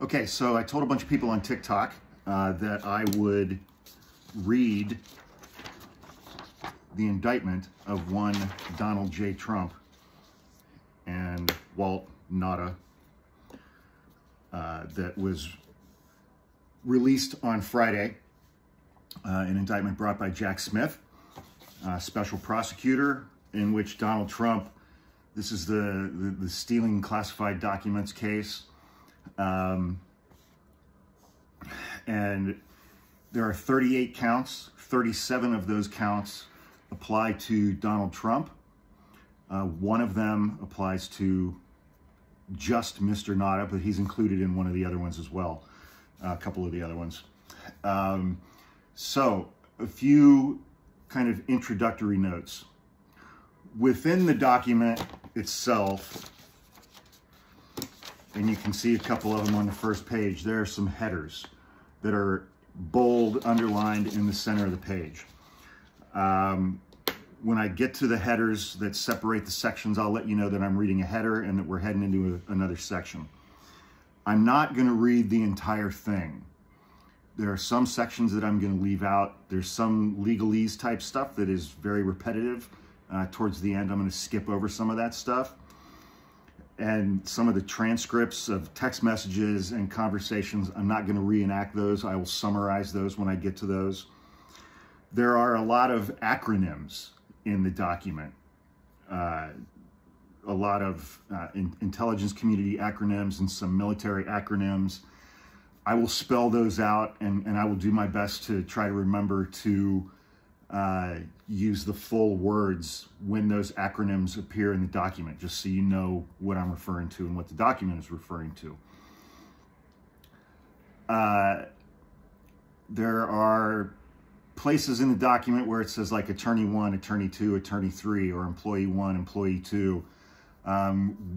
Okay, so I told a bunch of people on TikTok that I would read the indictment of one Donald J. Trump and Walt Nauta that was released on Friday. An indictment brought by Jack Smith, special prosecutor, in which Donald Trump, this is the stealing classified documents case. And there are 38 counts. 37 of those counts apply to Donald Trump. One of them applies to just Mr. Nauta, but he's included in one of the other ones as well, a couple of the other ones. So a few kind of introductory notes. Within the document itself, and you can see a couple of them on the first page, there are some headers that are bold, underlined in the center of the page. When I get to the headers that separate the sections, I'll let you know that I'm reading a header and that we're heading into another section. I'm not going to read the entire thing. There are some sections that I'm going to leave out. There's some legalese type stuff that is very repetitive. Towards the end, I'm going to skip over some of that stuff. And some of the transcripts of text messages and conversations, I'm not going to reenact those. I will summarize those when I get to those. There are a lot of acronyms in the document. A lot of intelligence community acronyms and some military acronyms. I will spell those out, and I will do my best to try to remember to use the full words when those acronyms appear in the document, just so you know what I'm referring to and what the document is referring to. There are places in the document where it says like Attorney 1, Attorney 2, Attorney 3, or Employee 1, Employee 2.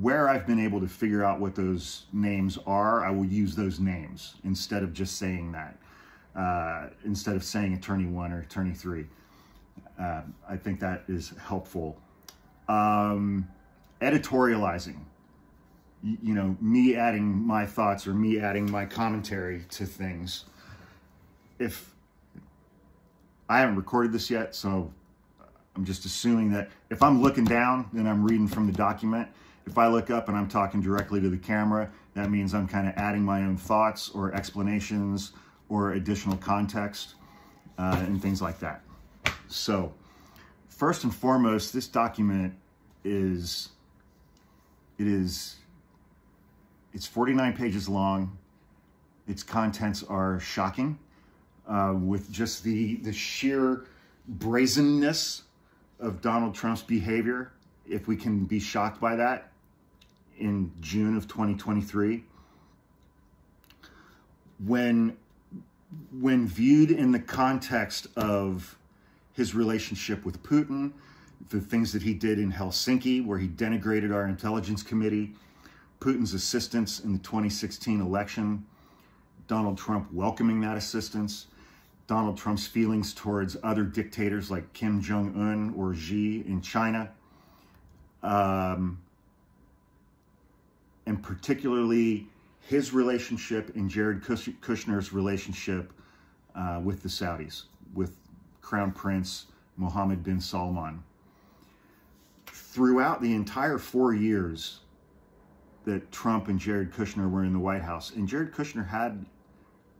Where I've been able to figure out what those names are, I will use those names instead of just saying that, instead of saying Attorney 1 or Attorney 3. I think that is helpful. Editorializing, you know, me adding my thoughts or me adding my commentary to things. If I haven't recorded this yet, so I'm just assuming that if I'm looking down, then I'm reading from the document. If I look up and I'm talking directly to the camera, that means I'm kind of adding my own thoughts or explanations or additional context and things like that. So first and foremost, this document it's 49 pages long. Its contents are shocking with just the sheer brazenness of Donald Trump's behavior, if we can be shocked by that in June of 2023. When viewed in the context of his relationship with Putin, the things that he did in Helsinki, where he denigrated our intelligence committee, Putin's assistance in the 2016 election, Donald Trump welcoming that assistance, Donald Trump's feelings towards other dictators like Kim Jong-un or Xi in China, and particularly his relationship and Jared Kushner's relationship with the Saudis, with Crown Prince Mohammed bin Salman. Throughout the entire 4 years that Trump and Jared Kushner were in the White House, and Jared Kushner had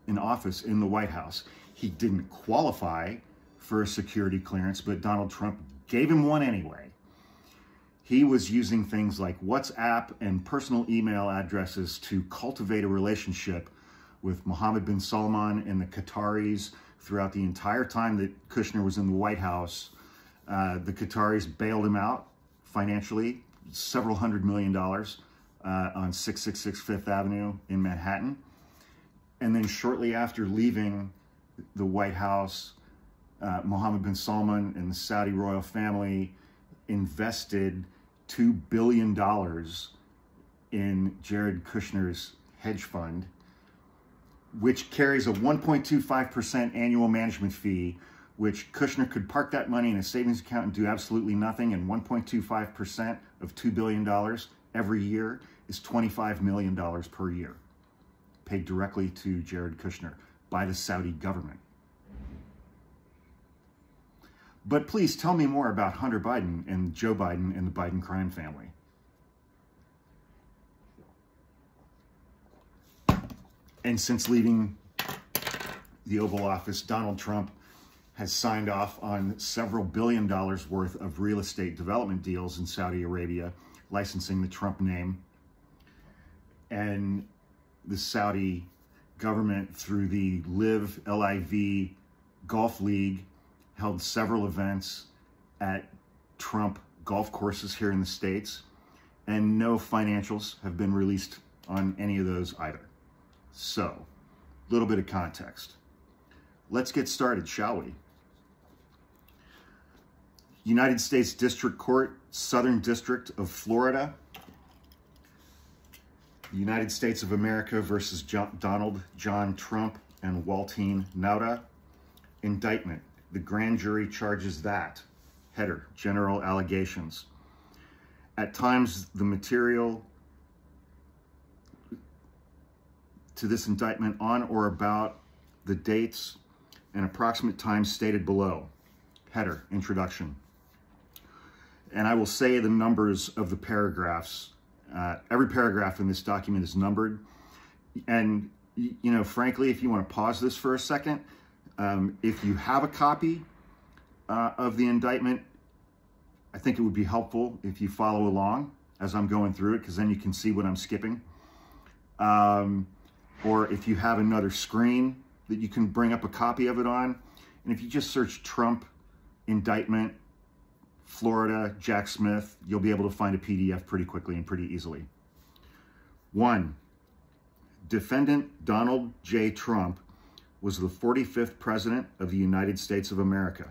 an office in the White House, he didn't qualify for a security clearance, but Donald Trump gave him one anyway. He was using things like WhatsApp and personal email addresses to cultivate a relationship with Mohammed bin Salman and the Qataris throughout the entire time that Kushner was in the White House. The Qataris bailed him out financially, several $100 million on 666 Fifth Avenue in Manhattan. And then shortly after leaving the White House, Mohammed bin Salman and the Saudi royal family invested $2 billion in Jared Kushner's hedge fund, which carries a 1.25% annual management fee, which Kushner could park that money in a savings account and do absolutely nothing, and 1.25% of $2 billion every year is $25 million per year. paid directly to Jared Kushner by the Saudi government. But please tell me more about Hunter Biden and Joe Biden and the Biden crime family. And since leaving the Oval Office, Donald Trump has signed off on several $1 billion worth of real estate development deals in Saudi Arabia, licensing the Trump name. And the Saudi government, through the LIV Golf League, held several events at Trump golf courses here in the States, and no financials have been released on any of those either. So, a little bit of context. Let's get started, shall we? United States District Court, Southern District of Florida. United States of America versus Donald John Trump and Waltine Nauta. Indictment. The grand jury charges that. Header. General allegations. At times, the material to this indictment on or about the dates and approximate times stated below. Header. Introduction. And I will say the numbers of the paragraphs. Every paragraph in this document is numbered. And, you know, frankly, if you want to pause this for a second, if you have a copy of the indictment, I think it would be helpful if you follow along as I'm going through it, because then you can see what I'm skipping. Or if you have another screen that you can bring up a copy of it on. And if you just search Trump indictment, Florida, Jack Smith, you'll be able to find a PDF pretty quickly and pretty easily. 1. Defendant Donald J. Trump was the 45th President of the United States of America.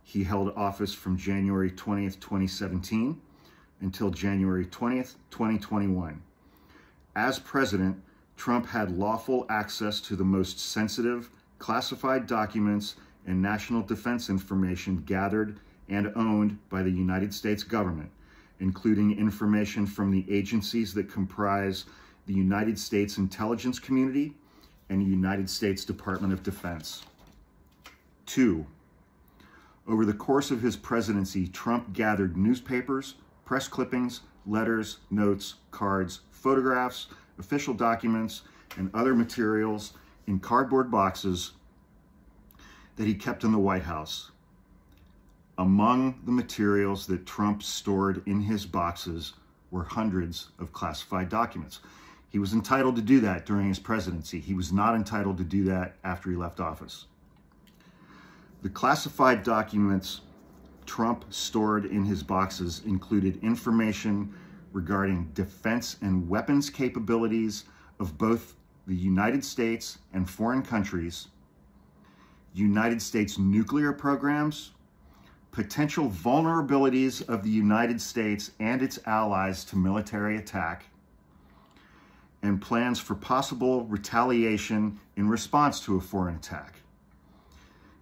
He held office from January 20th, 2017 until January 20th, 2021. As President, Trump had lawful access to the most sensitive, classified documents and national defense information gathered and owned by the United States government, including information from the agencies that comprise the United States intelligence community and the United States Department of Defense. 2. Over the course of his presidency, Trump gathered newspapers, press clippings, letters, notes, cards, photographs, official documents, and other materials in cardboard boxes that he kept in the White House. Among the materials that Trump stored in his boxes were hundreds of classified documents. He was entitled to do that during his presidency. He was not entitled to do that after he left office. The classified documents Trump stored in his boxes included information regarding defense and weapons capabilities of both the United States and foreign countries, United States nuclear programs, potential vulnerabilities of the United States and its allies to military attack, and plans for possible retaliation in response to a foreign attack.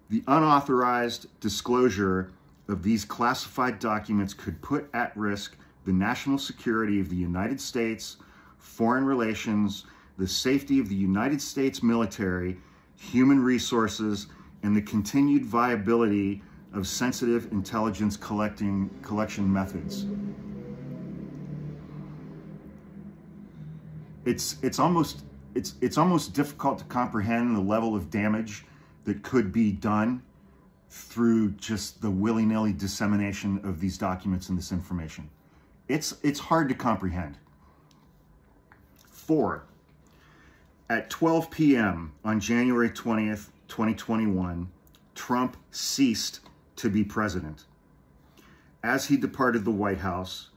The unauthorized disclosure of these classified documents could put at risk the national security of the United States, foreign relations, the safety of the United States military, human resources, and the continued viability of sensitive intelligence collection methods. It's almost difficult to comprehend the level of damage that could be done through just the willy-nilly dissemination of these documents and this information. It's hard to comprehend. 4. At 12 p.m. on January 20th, 2021, Trump ceased to be president. As he departed the White House,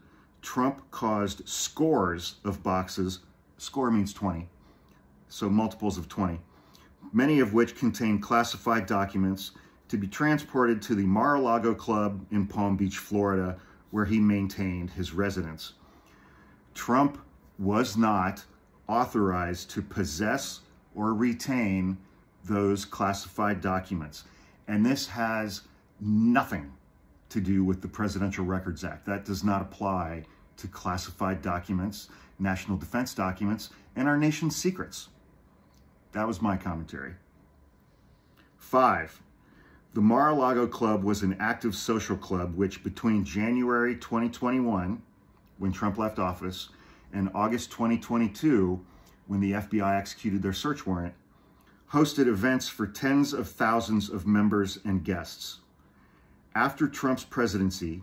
Trump caused scores of boxes, score means 20, so multiples of 20, many of which contain classified documents, to be transported to the Mar-a-Lago Club in Palm Beach, Florida, where he maintained his residence. Trump was not authorized to possess or retain those classified documents. And this has nothing to do with the Presidential Records Act. That does not apply to classified documents, national defense documents, and our nation's secrets. That was my commentary. 5. The Mar-a-Lago Club was an active social club which between January 2021, when Trump left office, and August 2022, when the FBI executed their search warrant, hosted events for tens of thousands of members and guests. After Trump's presidency,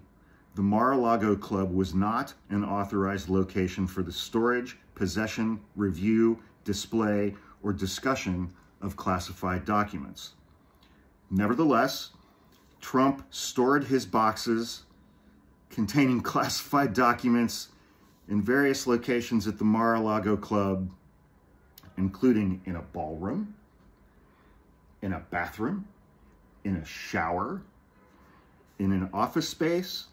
the Mar-a-Lago Club was not an authorized location for the storage, possession, review, display, or discussion of classified documents. Nevertheless, Trump stored his boxes containing classified documents in various locations at the Mar-a-Lago Club, including in a ballroom, in a bathroom, in a shower, in an office space,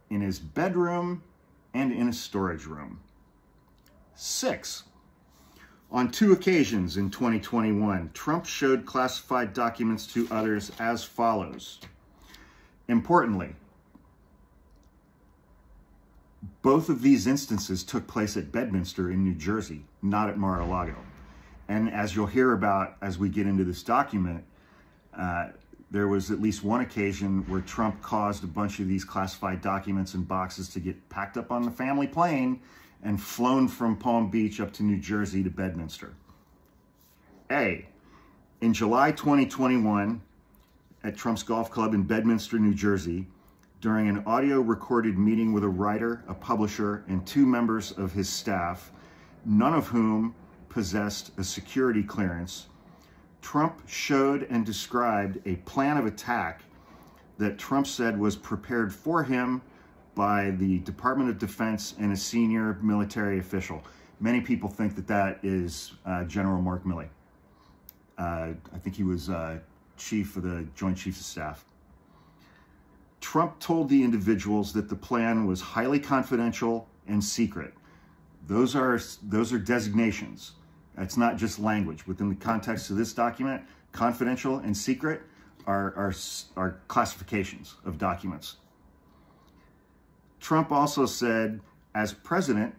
in his bedroom, and in a storage room. 6. On 2 occasions in 2021, Trump showed classified documents to others as follows. Importantly, both of these instances took place at Bedminster in New Jersey, not at Mar-a-Lago. And as you'll hear about as we get into this document, there was at least one occasion where Trump caused a bunch of these classified documents and boxes to get packed up on the family plane and flown from Palm Beach up to New Jersey to Bedminster. A. In July 2021, at Trump's golf club in Bedminster, New Jersey, during an audio-recorded meeting with a writer, a publisher, and 2 members of his staff, none of whom possessed a security clearance, Trump showed and described a plan of attack that Trump said was prepared for him by the Department of Defense and a senior military official. Many people think that that is General Mark Milley. I think he was chief of the Joint Chiefs of Staff. Trump told the individuals that the plan was highly confidential and secret. Those are designations. That's not just language. Within the context of this document, confidential and secret are classifications of documents. Trump also said, as president,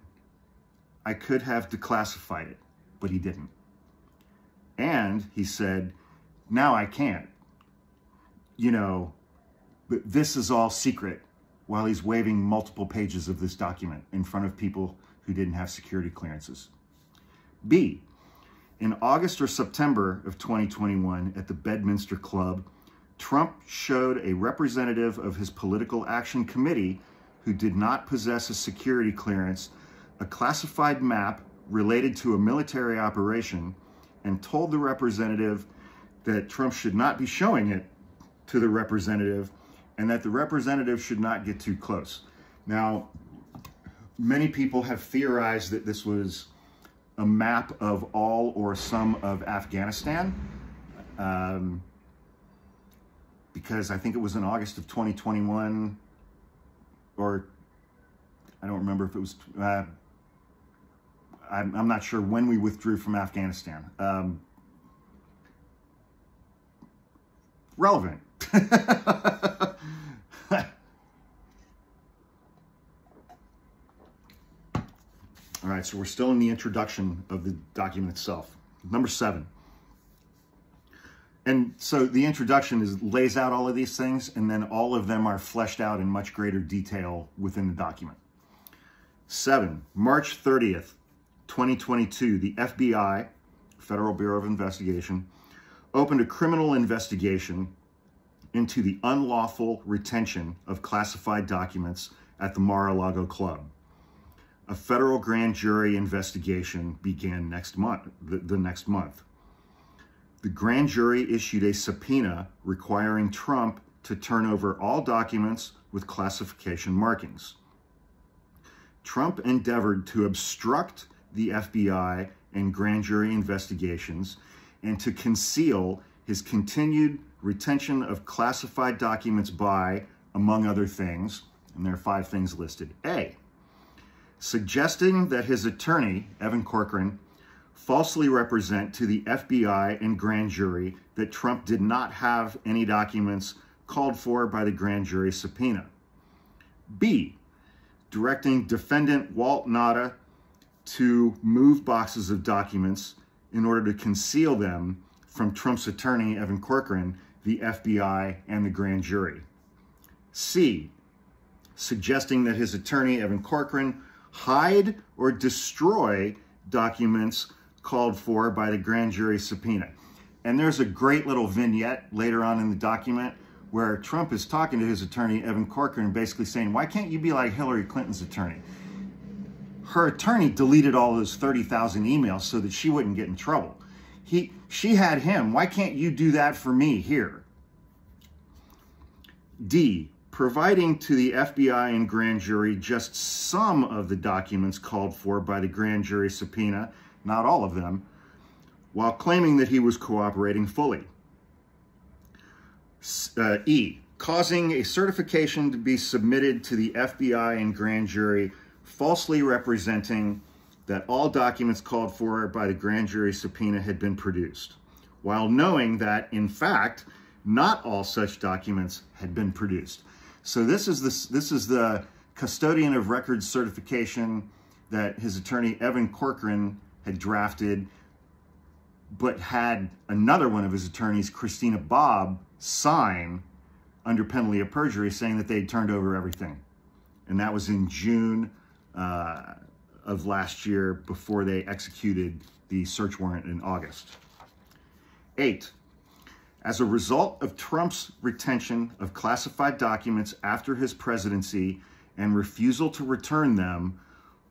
I could have declassified it, but he didn't. And he said, now I can't. You know, but this is all secret, while he's waving multiple pages of this document in front of people who didn't have security clearances. B, in August or September of 2021 at the Bedminster Club, Trump showed a representative of his political action committee who did not possess a security clearance a classified map related to a military operation and told the representative that Trump should not be showing it to the representative and that the representative should not get too close. Now, many people have theorized that this was a map of all or some of Afghanistan, because I think it was in August of 2021, or I don't remember if it was, I'm not sure when we withdrew from Afghanistan. Relevant. All right, so we're still in the introduction of the document itself. Number 7. And so the introduction lays out all of these things, and then all of them are fleshed out in much greater detail within the document. 7, March 30th, 2022, the FBI, Federal Bureau of Investigation, opened a criminal investigation into the unlawful retention of classified documents at the Mar-a-Lago Club. A federal grand jury investigation began the next month. The grand jury issued a subpoena requiring Trump to turn over all documents with classification markings. Trump endeavored to obstruct the FBI and grand jury investigations and to conceal his continued retention of classified documents by, among other things, and there are 5 things listed. A, suggesting that his attorney, Evan Corcoran, falsely represent to the FBI and grand jury that Trump did not have any documents called for by the grand jury subpoena. B, directing defendant Walt Nauta to move boxes of documents in order to conceal them from Trump's attorney, Evan Corcoran, the FBI, and the grand jury. C, suggesting that his attorney, Evan Corcoran, hide or destroy documents called for by the grand jury subpoena. And there's a great little vignette later on in the document where Trump is talking to his attorney, Evan Corcoran, basically saying, why can't you be like Hillary Clinton's attorney? Her attorney deleted all those 30,000 emails so that she wouldn't get in trouble. She had him. Why can't you do that for me here? D, providing to the FBI and grand jury just some of the documents called for by the grand jury subpoena, not all of them, while claiming that he was cooperating fully. E, causing a certification to be submitted to the FBI and grand jury falsely representing that all documents called for by the grand jury subpoena had been produced, while knowing that, in fact, not all such documents had been produced. So this is the custodian of records certification that his attorney, Evan Corcoran, had drafted, but had another one of his attorneys, Christina Bobb, sign under penalty of perjury, saying that they'd turned over everything. And that was in June of last year, before they executed the search warrant in August. 8, as a result of Trump's retention of classified documents after his presidency and refusal to return them,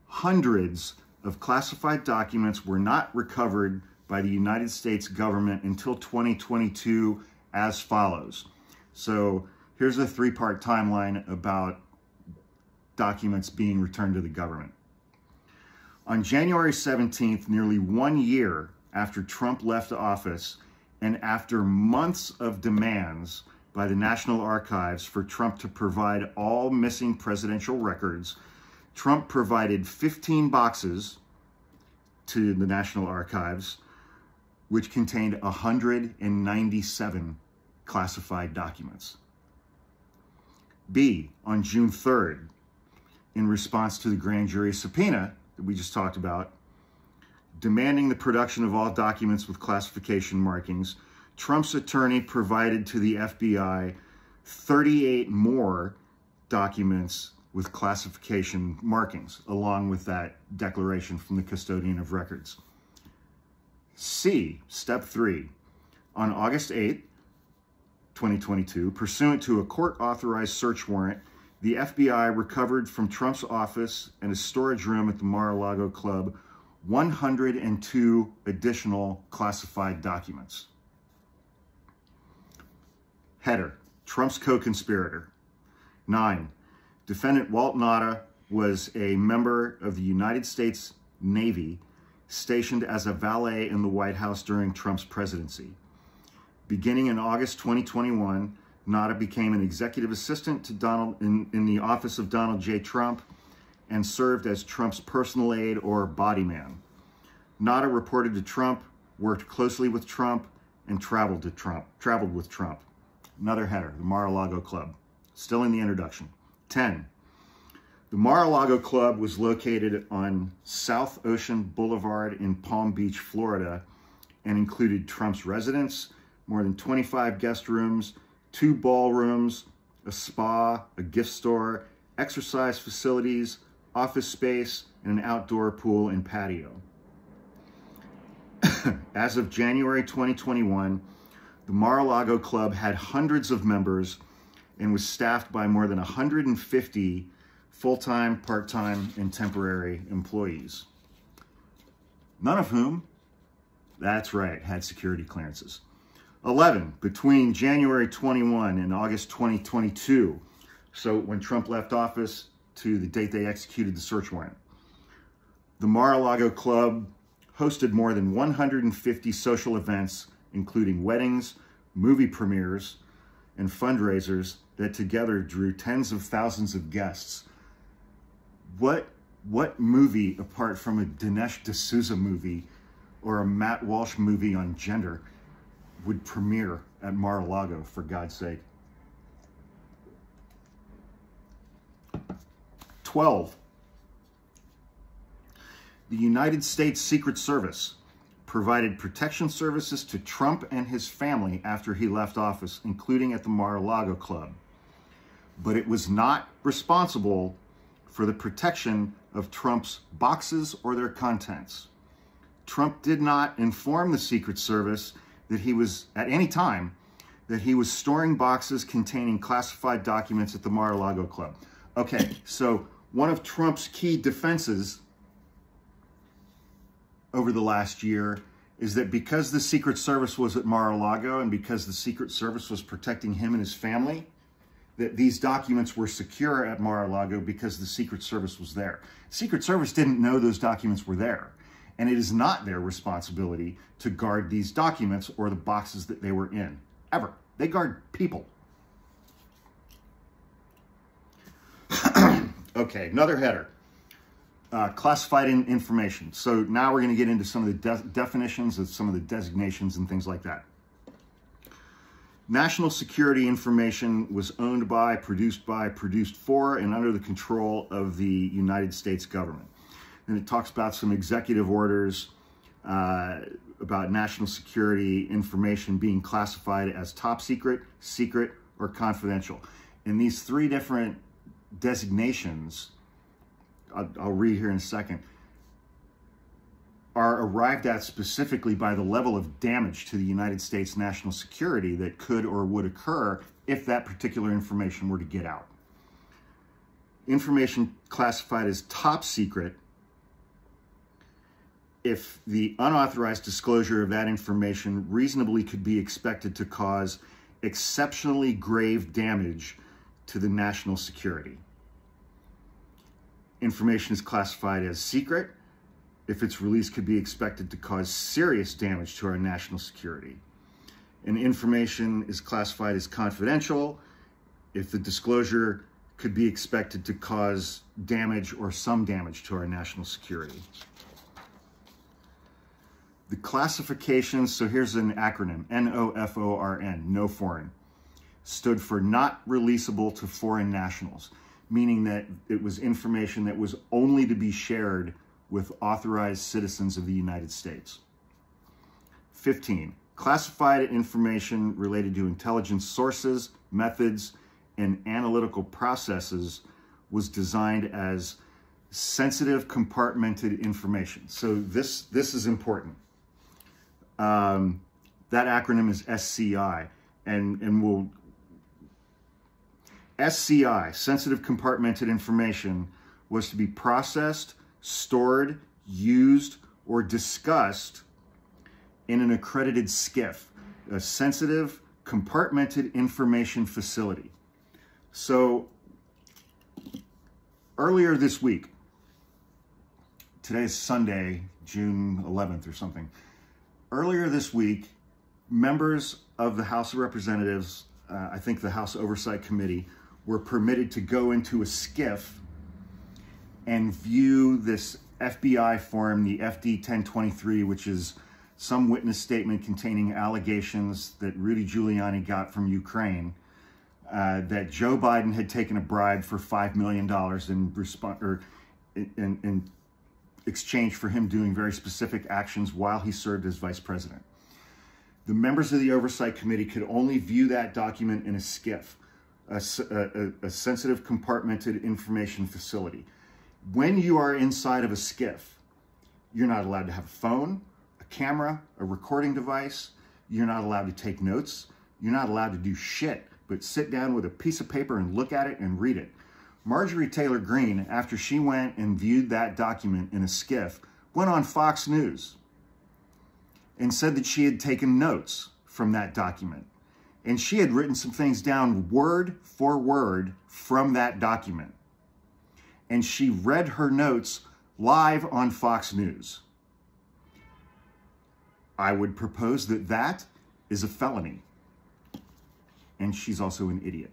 hundreds of classified documents were not recovered by the United States government until 2022 as follows. So here's a 3-part timeline about documents being returned to the government. On January 17th, nearly 1 year after Trump left office, and after months of demands by the National Archives for Trump to provide all missing presidential records, Trump provided 15 boxes to the National Archives, which contained 197 classified documents. B, on June 3rd, in response to the grand jury subpoena that we just talked about, demanding the production of all documents with classification markings, Trump's attorney provided to the FBI 38 more documents with classification markings, along with that declaration from the custodian of records. C, step 3, on August 8th, 2022, pursuant to a court-authorized search warrant, the FBI recovered from Trump's office and a storage room at the Mar-a-Lago Club 102 additional classified documents. Header, Trump's co-conspirator. 9, defendant Walt Nauta was a member of the United States Navy stationed as a valet in the White House during Trump's presidency. Beginning in August 2021, Nauta became an executive assistant to Donald in the office of Donald J. Trump and served as Trump's personal aide or body man. Nauta reported to Trump, worked closely with Trump, and traveled with Trump. Another header, the Mar-a-Lago Club. Still in the introduction. 10. The Mar-a-Lago Club was located on South Ocean Boulevard in Palm Beach, Florida, and included Trump's residence, more than 25 guest rooms, 2 ballrooms, a spa, a gift store, exercise facilities, office space, and an outdoor pool and patio. As of January 2021, the Mar-a-Lago Club had hundreds of members and was staffed by more than 150 full-time, part-time, and temporary employees, none of whom, that's right, had security clearances. 11, between January 21 and August 2022, so when Trump left office to the date they executed the search warrant, the Mar-a-Lago Club hosted more than 150 social events, including weddings, movie premieres, and fundraisers that together drew tens of thousands of guests. What movie, apart from a Dinesh D'Souza movie or a Matt Walsh movie on gender, would premiere at Mar-a-Lago, for God's sake? 12. The United States Secret Service provided protection services to Trump and his family after he left office, including at the Mar-a-Lago Club. But it was not responsible for the protection of Trump's boxes or their contents. Trump did not inform the Secret Service that he was, at any time, that he was storing boxes containing classified documents at the Mar-a-Lago Club. Okay, so one of Trump's key defenses over the last year is that because the Secret Service was at Mar-a-Lago and because the Secret Service was protecting him and his family, that these documents were secure at Mar-a-Lago because the Secret Service was there. Secret Service didn't know those documents were there, and it is not their responsibility to guard these documents or the boxes that they were in, ever. They guard people. Okay, another header. Classified information. So now we're going to get into some of the definitions of some of the designations and things like that. National security information was owned by, produced for, and under the control of the United States government. And it talks about some executive orders about national security information being classified as top secret, secret, or confidential. And these three different designations, I'll read here in a second, are arrived at specifically by the level of damage to the United States national security that could or would occur if that particular information were to get out. Information classified as top secret if the unauthorized disclosure of that information reasonably could be expected to cause exceptionally grave damage to the national security. Information is classified as secret if its release could be expected to cause serious damage to our national security. And information is classified as confidential if the disclosure could be expected to cause damage or some damage to our national security. The classifications, so here's an acronym, NOFORN, no foreign, stood for not releasable to foreign nationals, meaning that it was information that was only to be shared with authorized citizens of the United States. 15, classified information related to intelligence sources, methods, and analytical processes was designed as sensitive compartmented information. So this is important. That acronym is SCI, and SCI, sensitive compartmented information, was to be processed, stored, used, or discussed in an accredited SCIF, a sensitive compartmented information facility. So earlier this week, today's Sunday, June 11th or something, earlier this week, members of the House of Representatives, I think the House Oversight Committee, were permitted to go into a SCIF and view this FBI form, the FD 1023, which is some witness statement containing allegations that Rudy Giuliani got from Ukraine, that Joe Biden had taken a bribe for $5 million in exchange for him doing very specific actions while he served as vice president. The members of the Oversight Committee could only view that document in a SCIF, a sensitive compartmented information facility. When you are inside of a SCIF, you're not allowed to have a phone, a camera, a recording device. You're not allowed to take notes. You're not allowed to do shit but sit down with a piece of paper and look at it and read it. Marjorie Taylor Greene, after she went and viewed that document in a SCIF, went on Fox News and said that she had taken notes from that document. And she had written some things down word for word from that document. And she read her notes live on Fox News. I would propose that that is a felony. And she's also an idiot.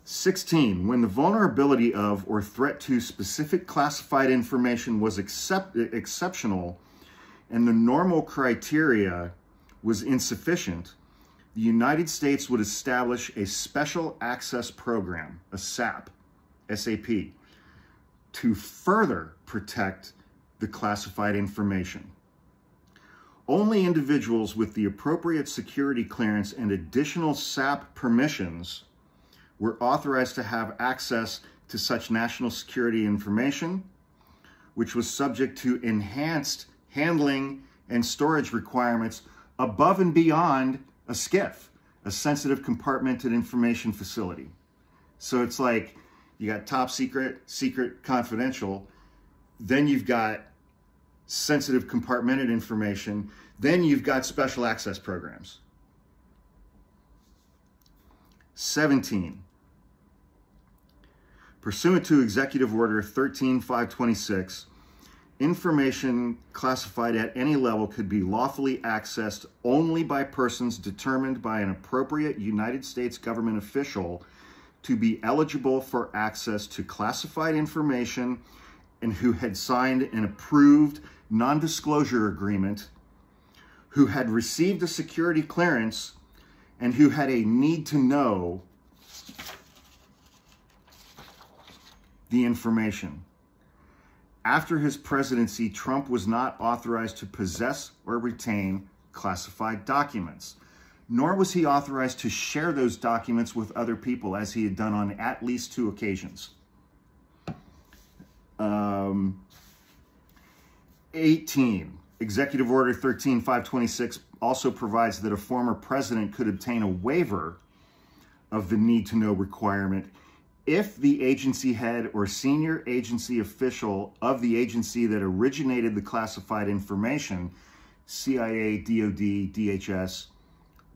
16, when the vulnerability of or threat to specific classified information was exceptional and the normal criteria was insufficient, the United States would establish a special access program, a SAP, to further protect the classified information. Only individuals with the appropriate security clearance and additional SAP permissions were authorized to have access to such national security information, which was subject to enhanced handling and storage requirements above and beyond a SCIF, a sensitive compartmented information facility. So it's like you got top secret, secret, confidential, then you've got sensitive compartmented information, then you've got special access programs. 17. Pursuant to Executive Order 13526, information classified at any level could be lawfully accessed only by persons determined by an appropriate United States government official to be eligible for access to classified information and who had signed an approved non-disclosure agreement, who had received a security clearance, and who had a need to know the information. After his presidency, Trump was not authorized to possess or retain classified documents, nor was he authorized to share those documents with other people, as he had done on at least 2 occasions. 18. Executive Order 13526 also provides that a former president could obtain a waiver of the need-to-know requirement if the agency head or senior agency official of the agency that originated the classified information, CIA, DOD, DHS,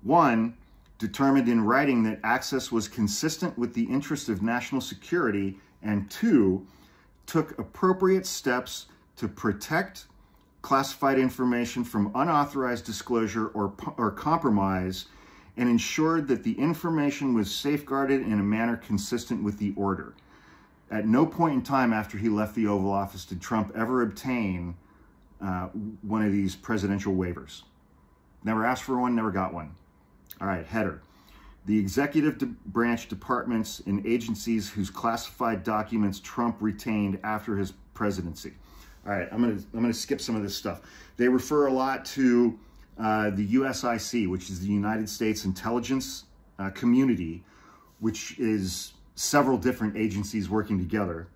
1, determined in writing that access was consistent with the interest of national security, and 2, took appropriate steps to protect classified information from unauthorized disclosure or compromise, and ensured that the information was safeguarded in a manner consistent with the order. At no point in time after he left the Oval Office did Trump ever obtain one of these presidential waivers. Never asked for one, never got one. All right, header. The executive branch departments and agencies whose classified documents Trump retained after his presidency. All right, I'm gonna skip some of this stuff. They refer a lot to the USIC, which is the United States Intelligence Community, which is several different agencies working together.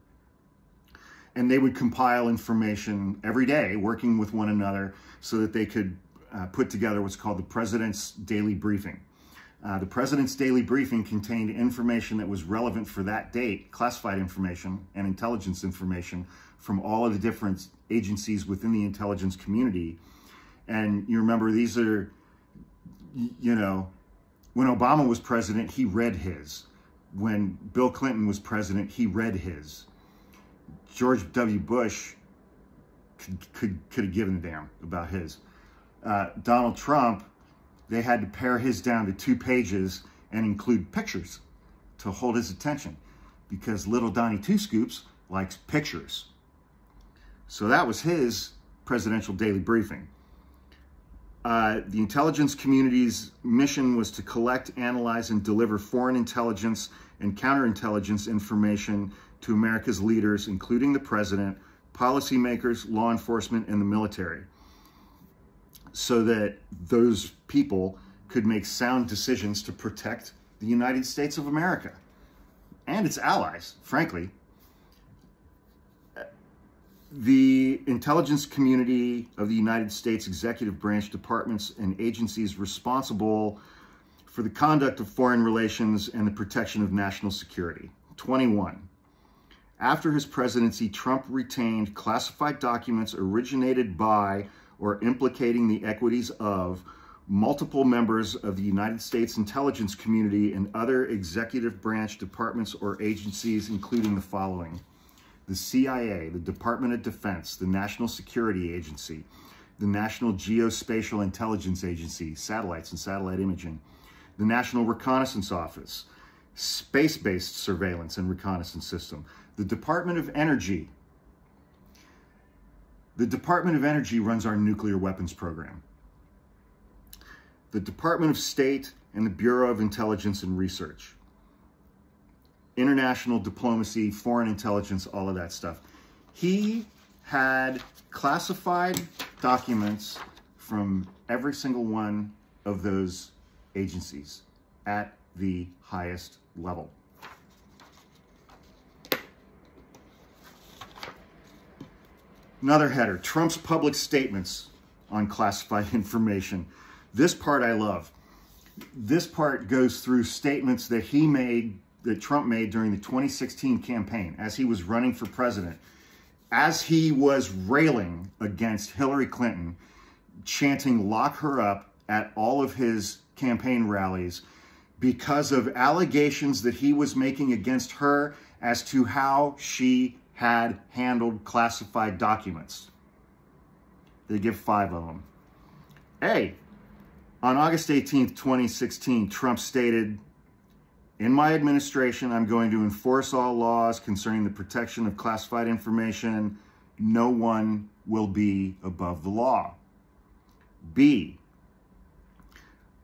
And they would compile information every day, working with one another, so that they could put together what's called the President's Daily Briefing. The President's Daily Briefing contained information that was relevant for that date, classified information and intelligence information from all of the different agencies within the intelligence community. And you remember, these are, you know, when Obama was president, he read his. When Bill Clinton was president, he read his. George W. Bush could have given a damn about his. Donald Trump, they had to pare his down to 2 pages and include pictures to hold his attention, because little Donnie Two Scoops likes pictures. So that was his presidential daily briefing. The intelligence community's mission was to collect, analyze, and deliver foreign intelligence and counterintelligence information to America's leaders, including the president, policymakers, law enforcement, and the military, so that those people could make sound decisions to protect the United States of America and its allies, frankly. The intelligence community of the United States executive branch departments and agencies responsible for the conduct of foreign relations and the protection of national security. 21. After his presidency, Trump retained classified documents originated by or implicating the equities of multiple members of the United States intelligence community and other executive branch departments or agencies, including the following: the CIA, the Department of Defense, the National Security Agency, the National Geospatial Intelligence Agency, satellites and satellite imaging, the National Reconnaissance Office, space-based surveillance and reconnaissance system, the Department of Energy. The Department of Energy runs our nuclear weapons program. The Department of State and the Bureau of Intelligence and Research. International diplomacy, foreign intelligence, all of that stuff. He had classified documents from every single one of those agencies at the highest level. Another header, Trump's public statements on classified information. This part I love. This part goes through statements that Trump made during the 2016 campaign as he was running for president, as he was railing against Hillary Clinton, chanting "lock her up" at all of his campaign rallies because of allegations that he was making against her as to how she had handled classified documents. They give 5 of them. A, on August 18th, 2016, Trump stated, "In my administration, I'm going to enforce all laws concerning the protection of classified information. No one will be above the law." B,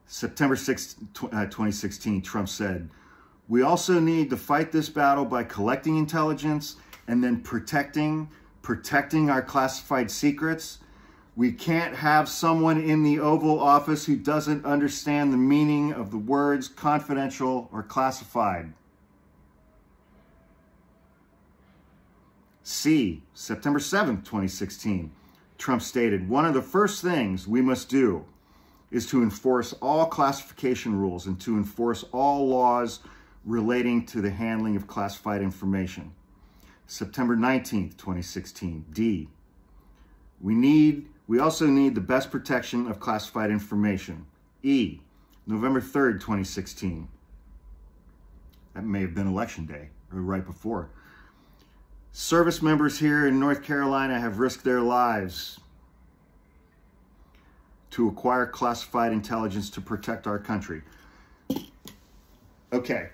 September 6th, 2016, Trump said, "We also need to fight this battle by collecting intelligence and then protecting our classified secrets. We can't have someone in the Oval Office who doesn't understand the meaning of the words confidential or classified." C, September 7th, 2016, Trump stated, "One of the first things we must do is to enforce all classification rules and to enforce all laws relating to the handling of classified information." September 19th, 2016, D, we also need the best protection of classified information. E, November 3rd, 2016. That may have been election day or right before. "Service members here in North Carolina have risked their lives to acquire classified intelligence to protect our country." Okay,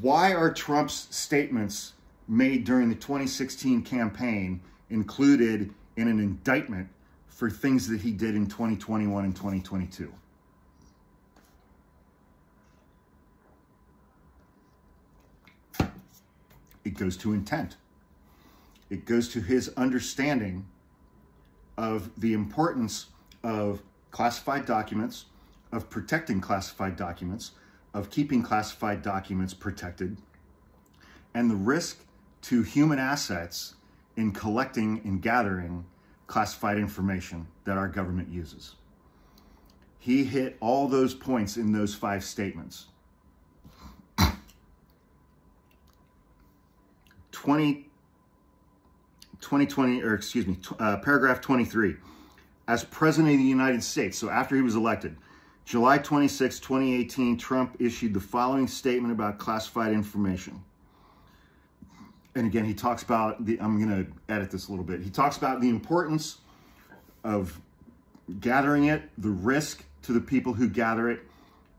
why are Trump's statements made during the 2016 campaign included in an indictment for things that he did in 2021 and 2022? It goes to intent. It goes to his understanding of the importance of classified documents, of protecting classified documents, of keeping classified documents protected, and the risk to human assets in collecting and gathering classified information that our government uses. He hit all those points in those 5 statements. Paragraph 23. As President of the United States, so after he was elected, July 26, 2018, Trump issued the following statement about classified information. And again, he talks about, I'm going to edit this a little bit. He talks about the importance of gathering it, the risk to the people who gather it,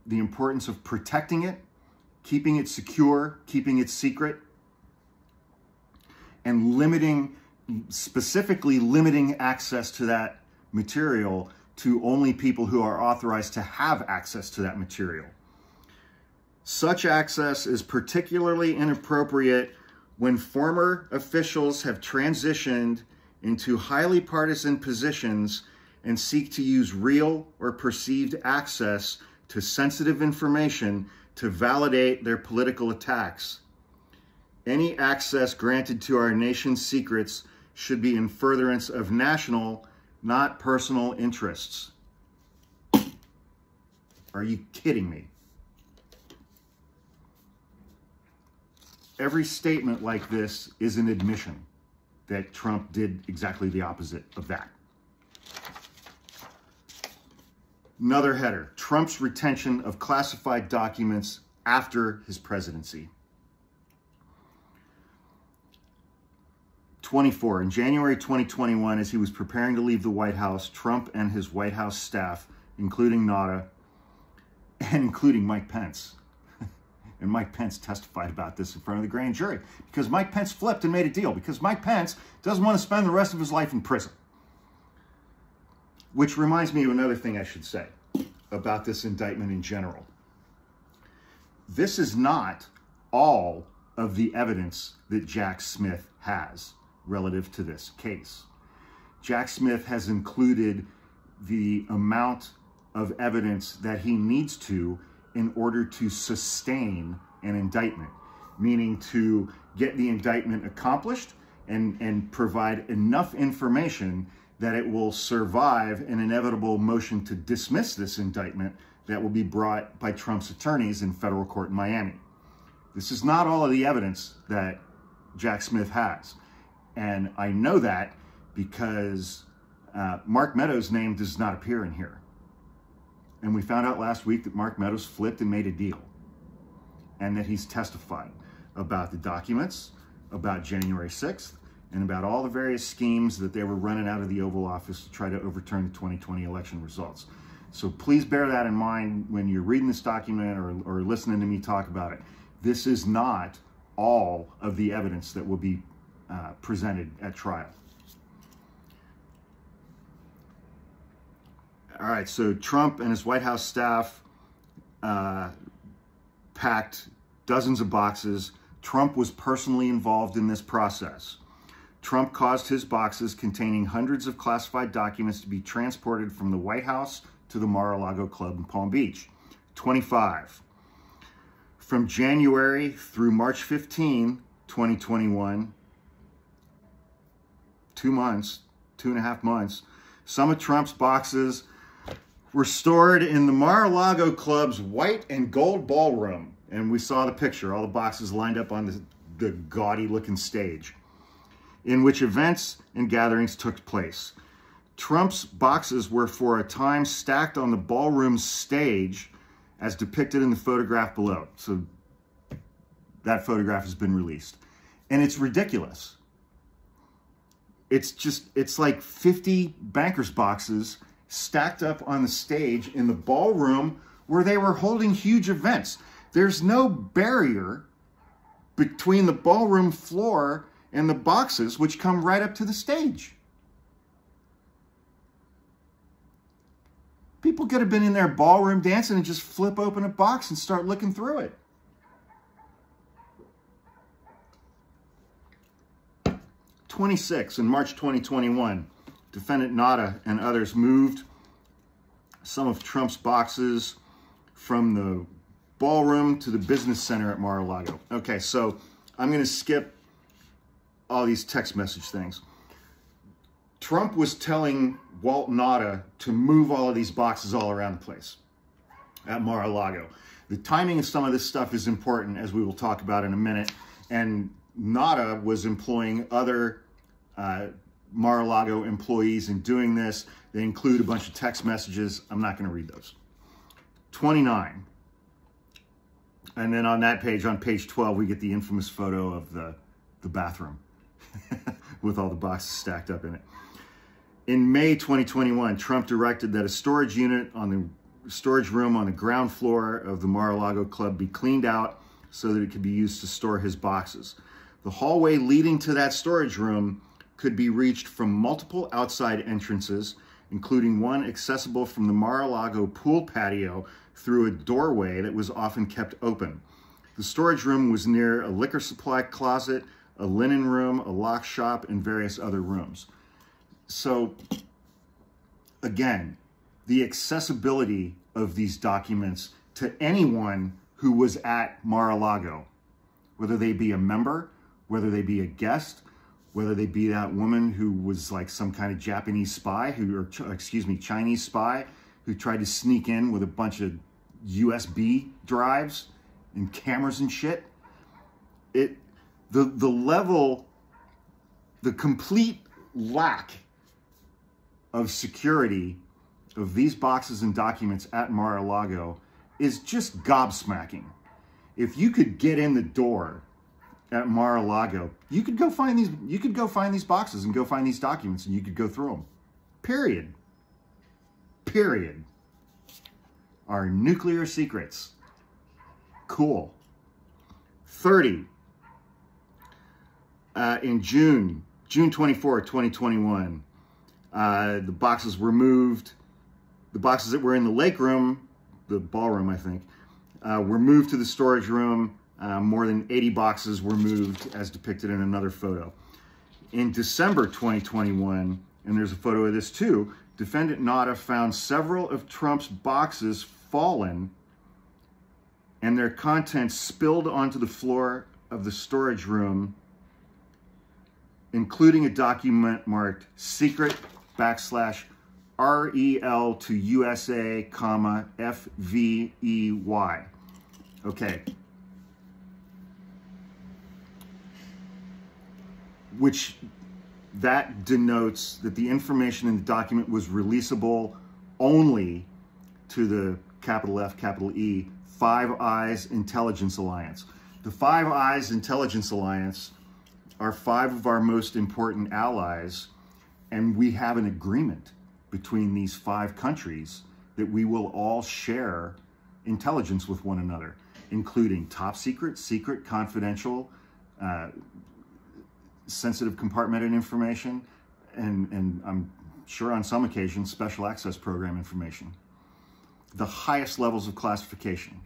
the importance of protecting it, keeping it secure, keeping it secret, and specifically limiting access to that material to only people who are authorized to have access to that material. Such access is particularly inappropriate when former officials have transitioned into highly partisan positions and seek to use real or perceived access to sensitive information to validate their political attacks. Any access granted to our nation's secrets should be in furtherance of national, not personal interests. Are you kidding me? Every statement like this is an admission that Trump did exactly the opposite of that. Another header, Trump's retention of classified documents after his presidency. 24, in January 2021, as he was preparing to leave the White House, Trump and his White House staff, including Nada, and including Mike Pence, and Mike Pence testified about this in front of the grand jury, because Mike Pence flipped and made a deal, because Mike Pence doesn't want to spend the rest of his life in prison. Which reminds me of another thing I should say about this indictment in general. This is not all of the evidence that Jack Smith has relative to this case. Jack Smith has included the amount of evidence that he needs to in order to sustain an indictment, meaning to get the indictment accomplished and provide enough information that it will survive an inevitable motion to dismiss this indictment that will be brought by Trump's attorneys in federal court in Miami. This is not all of the evidence that Jack Smith has. And I know that because Mark Meadows' name does not appear in here. And we found out last week that Mark Meadows flipped and made a deal, and that he's testified about the documents, about January 6th, and about all the various schemes that they were running out of the Oval Office to try to overturn the 2020 election results. So please bear that in mind when you're reading this document or listening to me talk about it. This is not all of the evidence that will be presented at trial. All right, so Trump and his White House staff packed dozens of boxes. Trump was personally involved in this process. Trump caused his boxes containing hundreds of classified documents to be transported from the White House to the Mar-a-Lago Club in Palm Beach. 25. From January through March 15, 2021, 2 months, 2.5 months, some of Trump's boxes were stored in the Mar-a-Lago Club's white and gold ballroom. And we saw the picture, all the boxes lined up on the gaudy looking stage in which events and gatherings took place. Trump's boxes were for a time stacked on the ballroom stage as depicted in the photograph below. So that photograph has been released. And it's ridiculous. It's like 50 banker's boxes stacked up on the stage in the ballroom where they were holding huge events. There's no barrier between the ballroom floor and the boxes, which come right up to the stage. People could have been in their ballroom dancing and just flip open a box and start looking through it. 26, in March 2021, defendant Nada and others moved some of Trump's boxes from the ballroom to the business center at Mar-a-Lago. Okay, so I'm going to skip all these text message things. Trump was telling Walt Nada to move all of these boxes all around the place at Mar-a-Lago. The timing of some of this stuff is important, as we will talk about in a minute. And Nada was employing other Mar-a-Lago employees in doing this. They include a bunch of text messages. I'm not going to read those. 29. And then on that page, on page 12, we get the infamous photo of the bathroom with all the boxes stacked up in it. In May 2021, Trump directed that a storage unit on the storage room on the ground floor of the Mar-a-Lago Club be cleaned out so that it could be used to store his boxes. The hallway leading to that storage room could be reached from multiple outside entrances, including one accessible from the Mar-a-Lago pool patio through a doorway that was often kept open. The storage room was near a liquor supply closet, a linen room, a lock shop, and various other rooms. So, again, the accessibility of these documents to anyone who was at Mar-a-Lago, whether they be a member, whether they be a guest, whether they be that woman who was like some kind of Japanese spy, Chinese spy, who tried to sneak in with a bunch of USB drives and cameras and shit. The level, the complete lack of security of these boxes and documents at Mar-a-Lago is just gobsmacking. If you could get in the door at Mar-a-Lago, you could go find these boxes and go find these documents and you could go through them. Period. Period. Our nuclear secrets. Cool. 30. In June 24, 2021, the boxes were moved. The boxes that were in the lake room, the ballroom, I think, were moved to the storage room. More than 80 boxes were moved, as depicted in another photo. In December 2021, and there's a photo of this too, Defendant Nada found several of Trump's boxes fallen and their contents spilled onto the floor of the storage room, including a document marked secret /REL to USA, FVEY. Okay. Which that denotes that the information in the document was releasable only to the capital F, capital E, Five Eyes Intelligence Alliance. The Five Eyes Intelligence Alliance are 5 of our most important allies, and we have an agreement between these 5 countries that we will all share intelligence with one another, including top secret, secret, confidential, sensitive compartmented information, and I'm sure on some occasions, special access program information. The highest levels of classification.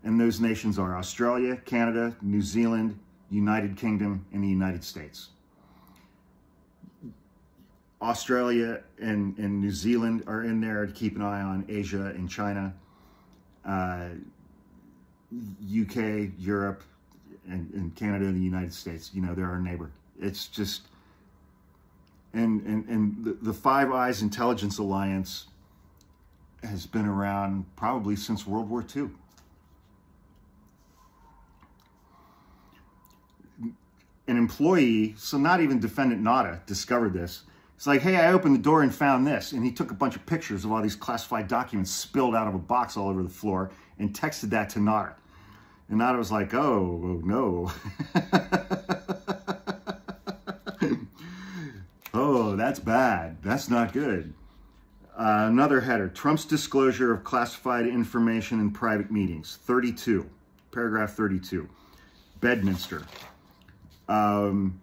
And those nations are Australia, Canada, New Zealand, United Kingdom, and the United States. Australia and New Zealand are in there to keep an eye on Asia and China. UK, Europe, and Canada and the United States, you know, they're our neighbor. It's just, and the Five Eyes Intelligence Alliance has been around probably since World War II. An employee, so not even Defendant Nada, discovered this. It's like, hey, I opened the door and found this. And he took a bunch of pictures of all these classified documents spilled out of a box all over the floor and texted that to Nada. And Nada was like, oh no. Oh, that's bad. That's not good. Another header, Trump's disclosure of classified information in private meetings, 32, paragraph 32, Bedminster. And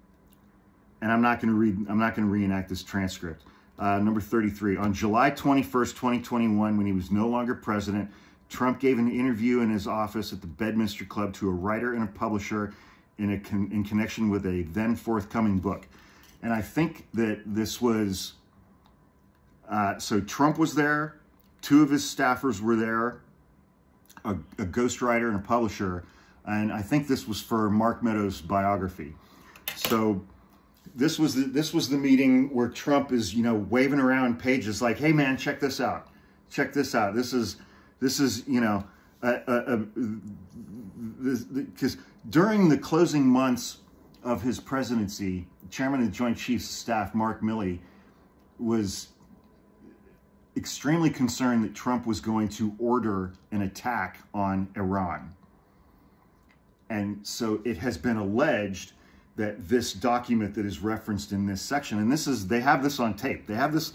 I'm not going to reenact this transcript. Number 33, on July 21st, 2021, when he was no longer president, Trump gave an interview in his office at the Bedminster Club to a writer and a publisher in connection with a then forthcoming book. And I think that this was, so Trump was there, 2 of his staffers were there, a ghostwriter and a publisher, and I think this was for Mark Meadows' biography. So this was the meeting where Trump is, you know, waving around pages like, hey man, check this out. Check this out. This is, you know, because during the closing months of his presidency, Chairman of the Joint Chiefs of Staff, Mark Milley, was extremely concerned that Trump was going to order an attack on Iran. And so it has been alleged that this document that is referenced in this section, and they have this on tape. They have this,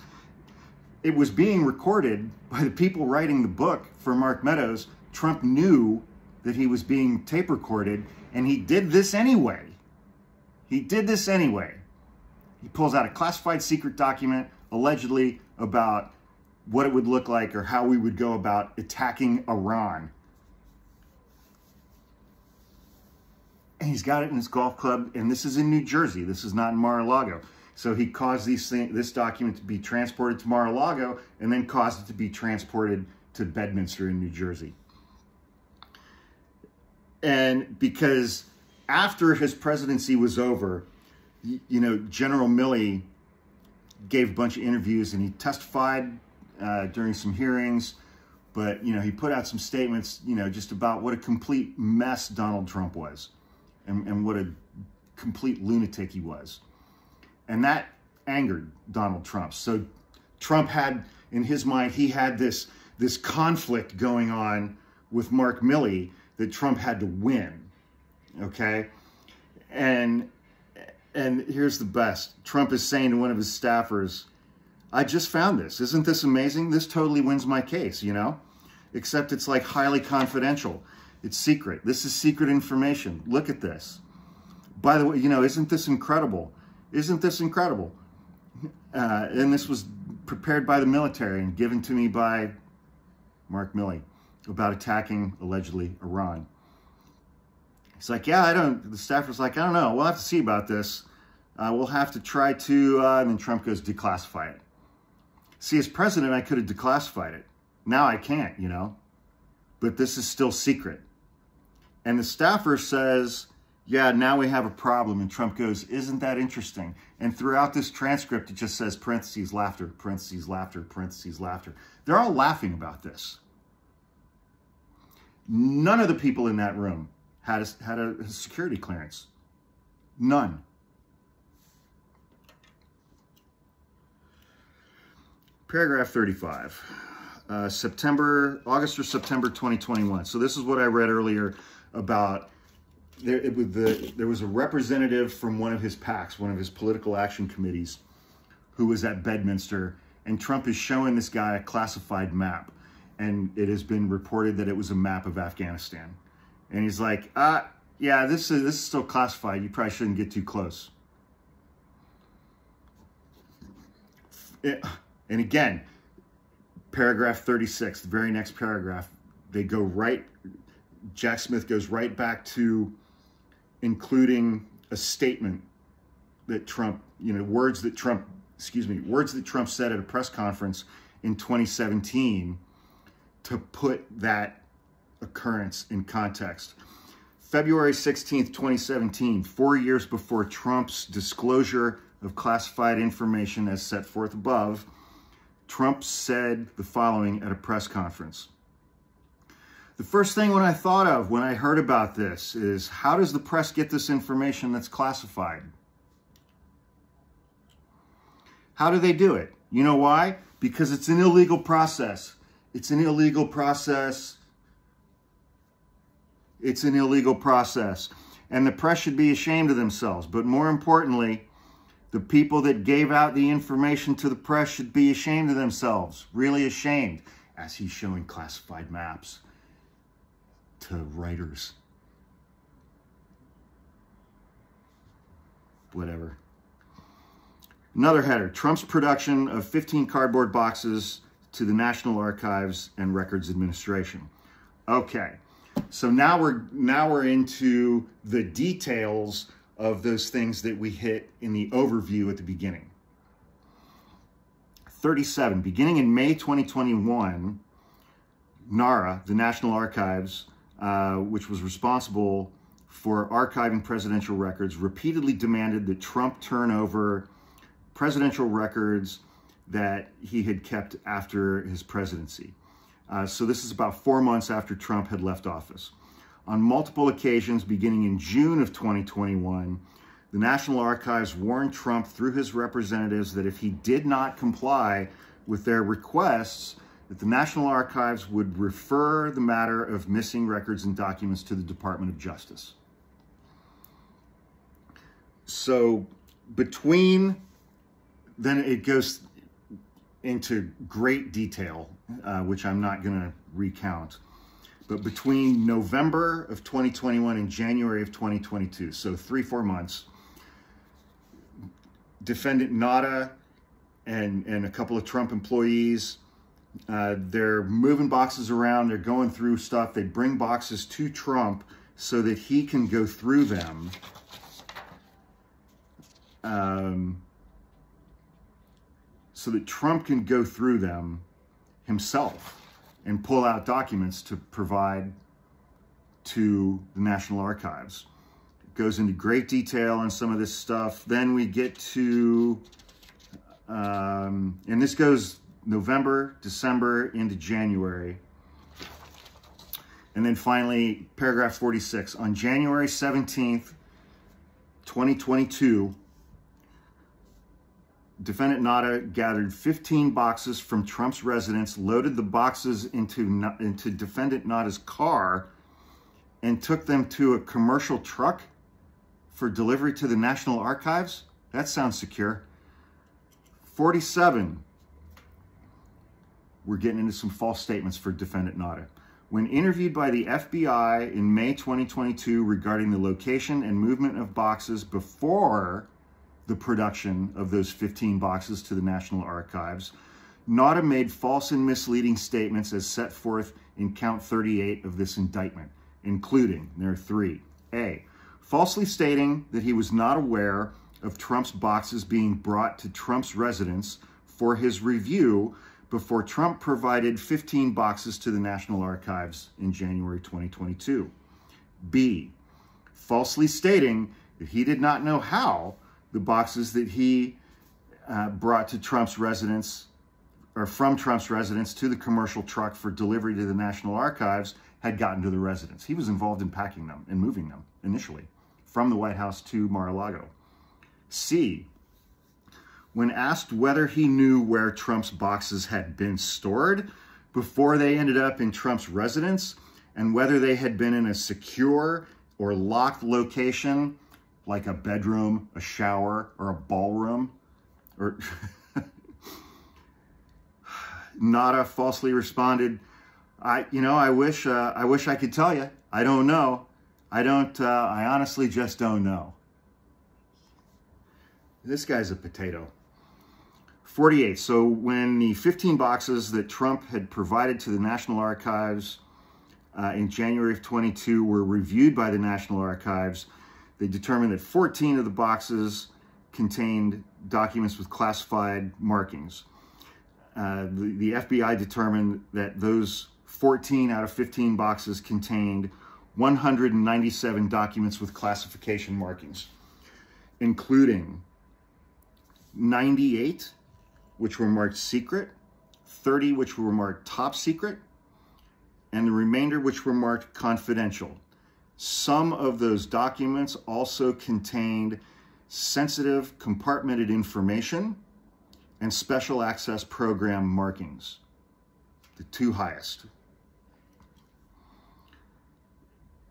it was being recorded by the people writing the book for Mark Meadows. Trump knew that he was being tape recorded, and he did this anyway. He did this anyway. He pulls out a classified secret document, allegedly about what it would look like or how we would go about attacking Iran. And he's got it in his golf club, and this is in New Jersey. This is not in Mar-a-Lago. So he caused this document to be transported to Mar-a-Lago and then caused it to be transported to Bedminster in New Jersey. And because after his presidency was over, you know, General Milley gave a bunch of interviews and he testified during some hearings, but, you know, he put out some statements, you know, just about what a complete mess Donald Trump was and what a complete lunatic he was. And that angered Donald Trump. So Trump had, in his mind, he had this conflict going on with Mark Milley that Trump had to win, okay? And here's the best. Trump is saying to one of his staffers, I just found this. Isn't this amazing? This totally wins my case, you know? Except it's like highly confidential. It's secret. This is secret information. Look at this. By the way, you know, isn't this incredible? Isn't this incredible? And this was prepared by the military and given to me by Mark Milley about attacking, allegedly, Iran. He's like, yeah, the staffer's like, I don't know. We'll have to see about this. We'll have to try to, and then Trump goes, declassify it. See, as president, I could have declassified it. Now I can't, you know, but this is still secret. And the staffer says, yeah, now we have a problem. And Trump goes, isn't that interesting? And throughout this transcript, it just says parentheses, laughter, parentheses, laughter, parentheses, laughter. They're all laughing about this. None of the people in that room had a security clearance. None. Paragraph 35, August or September 2021. So this is what I read earlier about, there was a representative from one of his PACs, one of his political action committees, who was at Bedminster, and Trump is showing this guy a classified map. And it has been reported that it was a map of Afghanistan. And he's like, yeah, this is still classified. You probably shouldn't get too close. And again, paragraph 36, the very next paragraph, they go right, Jack Smith goes right back to including a statement that Trump, words that Trump said at a press conference in 2017 to put that occurrence in context. February 16th, 2017, 4 years before Trump's disclosure of classified information as set forth above, Trump said the following at a press conference. The first thing when I thought of when I heard about this is, how does the press get this information that's classified? How do they do it? You know why? Because it's an illegal process. It's an illegal process. It's an illegal process. And the press should be ashamed of themselves. But more importantly, the people that gave out the information to the press should be ashamed of themselves, really ashamed, as he's showing classified maps to writers. Whatever. Another header, Trump's production of 15 cardboard boxes to the National Archives and Records Administration. Okay, so now we're into the details of those things that we hit in the overview at the beginning. 37, beginning in May 2021, NARA, the National Archives, which was responsible for archiving presidential records, repeatedly demanded that Trump turn over presidential records that he had kept after his presidency. So this is about 4 months after Trump had left office. On multiple occasions, beginning in June of 2021, the National Archives warned Trump through his representatives that if he did not comply with their requests, that the National Archives would refer the matter of missing records and documents to the Department of Justice. So then it goes into great detail, which I'm not going to recount. But between November of 2021 and January of 2022, so 3-4 months, Defendant Nada and a couple of Trump employees, they're moving boxes around, they're going through stuff. They bring boxes to Trump so that he can go through them. So that Trump can go through them himself and pull out documents to provide to the National Archives. It goes into great detail on some of this stuff. Then we get to, and this goes November, December, into January. And then finally, paragraph 46. On January 17th, 2022, Defendant Nada gathered 15 boxes from Trump's residence, loaded the boxes into Defendant Nada's car, and took them to a commercial truck for delivery to the National Archives? That sounds secure. 47. We're getting into some false statements for Defendant Nada. When interviewed by the FBI in May 2022 regarding the location and movement of boxes before the production of those 15 boxes to the National Archives, Nada made false and misleading statements as set forth in count 38 of this indictment, including, there are 3. A, falsely stating that he was not aware of Trump's boxes being brought to Trump's residence for his review before Trump provided 15 boxes to the National Archives in January 2022. B, falsely stating that he did not know how the boxes that he brought to Trump's residence, or from Trump's residence to the commercial truck for delivery to the National Archives, had gotten to the residence. He was involved in packing them and moving them initially from the White House to Mar-a-Lago. C, when asked whether he knew where Trump's boxes had been stored before they ended up in Trump's residence, and whether they had been in a secure or locked location, like a bedroom, a shower, or a ballroom, or Nada falsely responded, I wish I could tell you. I don't know. I honestly just don't know. This guy's a potato. 48. So when the 15 boxes that Trump had provided to the National Archives in January of 22 were reviewed by the National Archives, they determined that 14 of the boxes contained documents with classified markings. The FBI determined that those 14 out of 15 boxes contained 197 documents with classification markings, including 98 which were marked secret, 30 which were marked top secret, and the remainder which were marked confidential. Some of those documents also contained sensitive compartmented information and special access program markings, the two highest.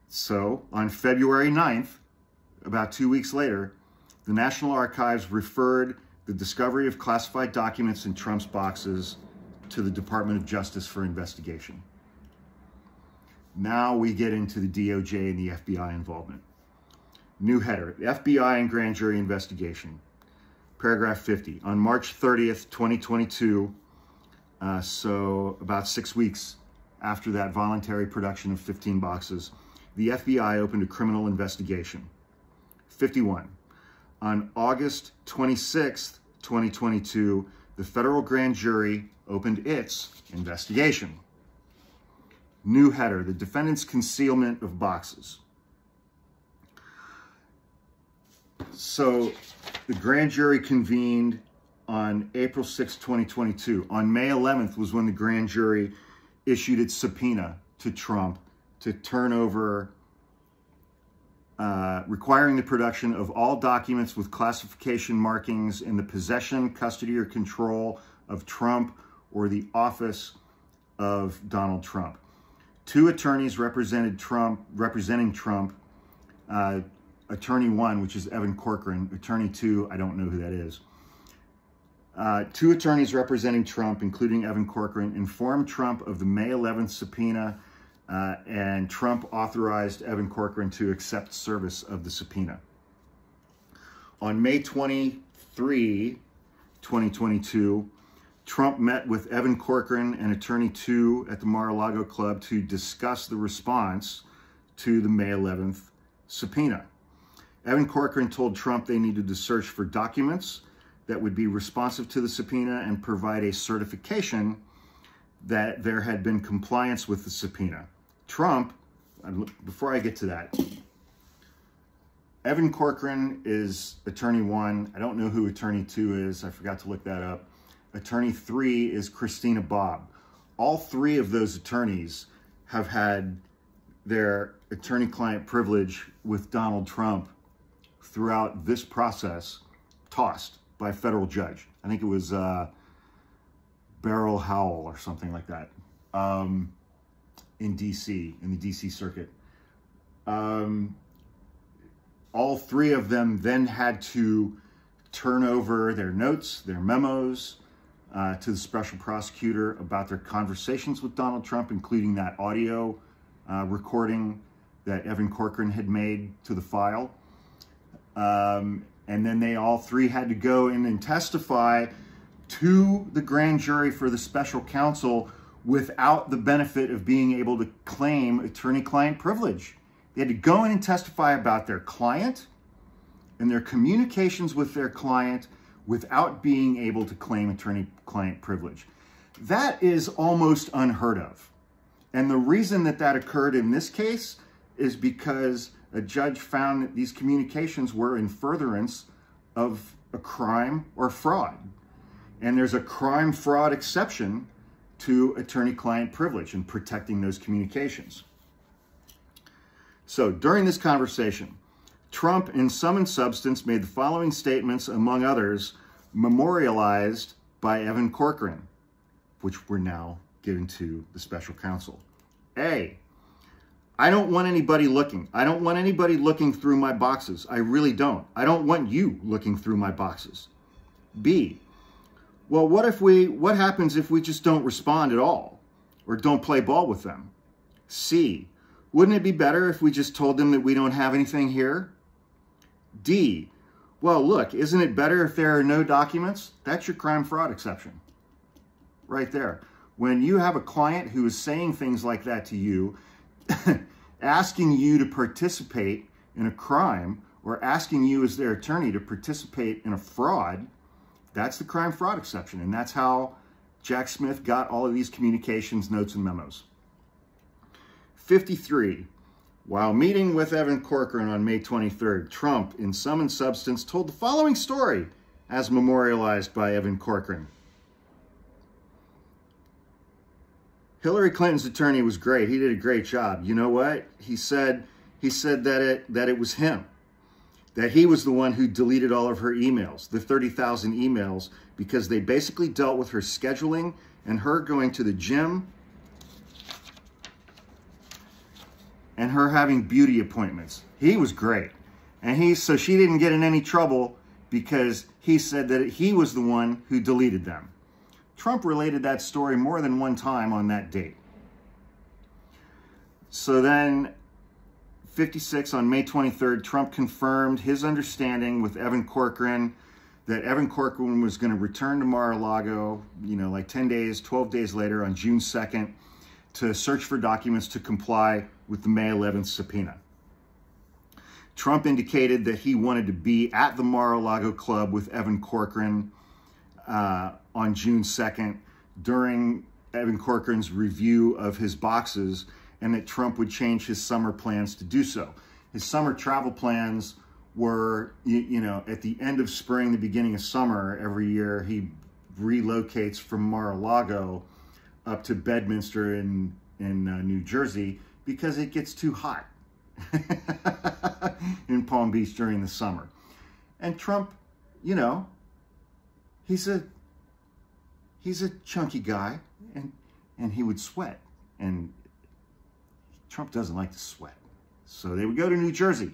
So on February 9th, about 2 weeks later, the National Archives referred the discovery of classified documents in Trump's boxes to the Department of Justice for investigation. Now we get into the DOJ and the FBI involvement. New header, FBI and grand jury investigation. Paragraph 50, on March 30th, 2022, so about 6 weeks after that voluntary production of 15 boxes, the FBI opened a criminal investigation. 51, on August 26th, 2022, the federal grand jury opened its investigation. New header, the defendant's concealment of boxes. So the grand jury convened on April 6, 2022. On May 11th was when the grand jury issued its subpoena to Trump to turn over, requiring the production of all documents with classification markings in the possession, custody, or control of Trump or the office of Donald Trump. Two attorneys representing Trump, Attorney 1, which is Evan Corcoran, Attorney 2, I don't know who that is. Two attorneys representing Trump, including Evan Corcoran, informed Trump of the May 11th subpoena, and Trump authorized Evan Corcoran to accept service of the subpoena. On May 23, 2022, Trump met with Evan Corcoran and Attorney 2 at the Mar-a-Lago Club to discuss the response to the May 11th subpoena. Evan Corcoran told Trump they needed to search for documents that would be responsive to the subpoena and provide a certification that there had been compliance with the subpoena. Trump, before I get to that, Evan Corcoran is Attorney 1. I don't know who Attorney 2 is. I forgot to look that up. Attorney 3 is Christina Bobb. All three of those attorneys have had their attorney-client privilege with Donald Trump throughout this process tossed by a federal judge. I think it was Beryl Howell or something like that in D.C., in the D.C. circuit. All three of them then had to turn over their notes, their memos, to the special prosecutor about their conversations with Donald Trump, including that audio recording that Evan Corcoran had made to the file. And then they all three had to go in and testify to the grand jury for the special counsel without the benefit of being able to claim attorney-client privilege. They had to go in and testify about their client and their communications with their client without being able to claim attorney-client privilege. That is almost unheard of. And the reason that that occurred in this case is because a judge found that these communications were in furtherance of a crime or fraud. And there's a crime-fraud exception to attorney-client privilege and protecting those communications. So during this conversation, Trump, in sum and substance, made the following statements, among others, memorialized by Evan Corcoran, which were now given to the special counsel. A, I don't want anybody looking. I don't want anybody looking through my boxes. I really don't. I don't want you looking through my boxes. B, well, what happens if we just don't respond at all or don't play ball with them? C, wouldn't it be better if we just told them that we don't have anything here? D, well, look, isn't it better if there are no documents? That's your crime fraud exception right there. When you have a client who is saying things like that to you, asking you to participate in a crime or asking you as their attorney to participate in a fraud, that's the crime fraud exception. And that's how Jack Smith got all of these communications, notes, and memos. 53. While meeting with Evan Corcoran on May 23rd, Trump, in sum and substance, told the following story as memorialized by Evan Corcoran. Hillary Clinton's attorney was great. He did a great job. You know what? He said that it was him, that he was the one who deleted all of her emails, the 30,000 emails, because they basically dealt with her scheduling and her going to the gym and her having beauty appointments. He was great. And so she didn't get in any trouble because he said that he was the one who deleted them. Trump related that story more than one time on that date. So then, 56, on May 23rd, Trump confirmed his understanding with Evan Corcoran that Evan Corcoran was going to return to Mar-a-Lago, like 10 days, 12 days later on June 2nd to search for documents to comply with the May 11th subpoena. Trump indicated that he wanted to be at the Mar-a-Lago club with Evan Corcoran on June 2nd during Evan Corcoran's review of his boxes, and that Trump would change his summer plans to do so. His summer travel plans were, at the end of spring, the beginning of summer, every year he relocates from Mar-a-Lago up to Bedminster in New Jersey because it gets too hot in Palm Beach during the summer. And Trump, he's a chunky guy, and he would sweat, and Trump doesn't like to sweat. So they would go to New Jersey.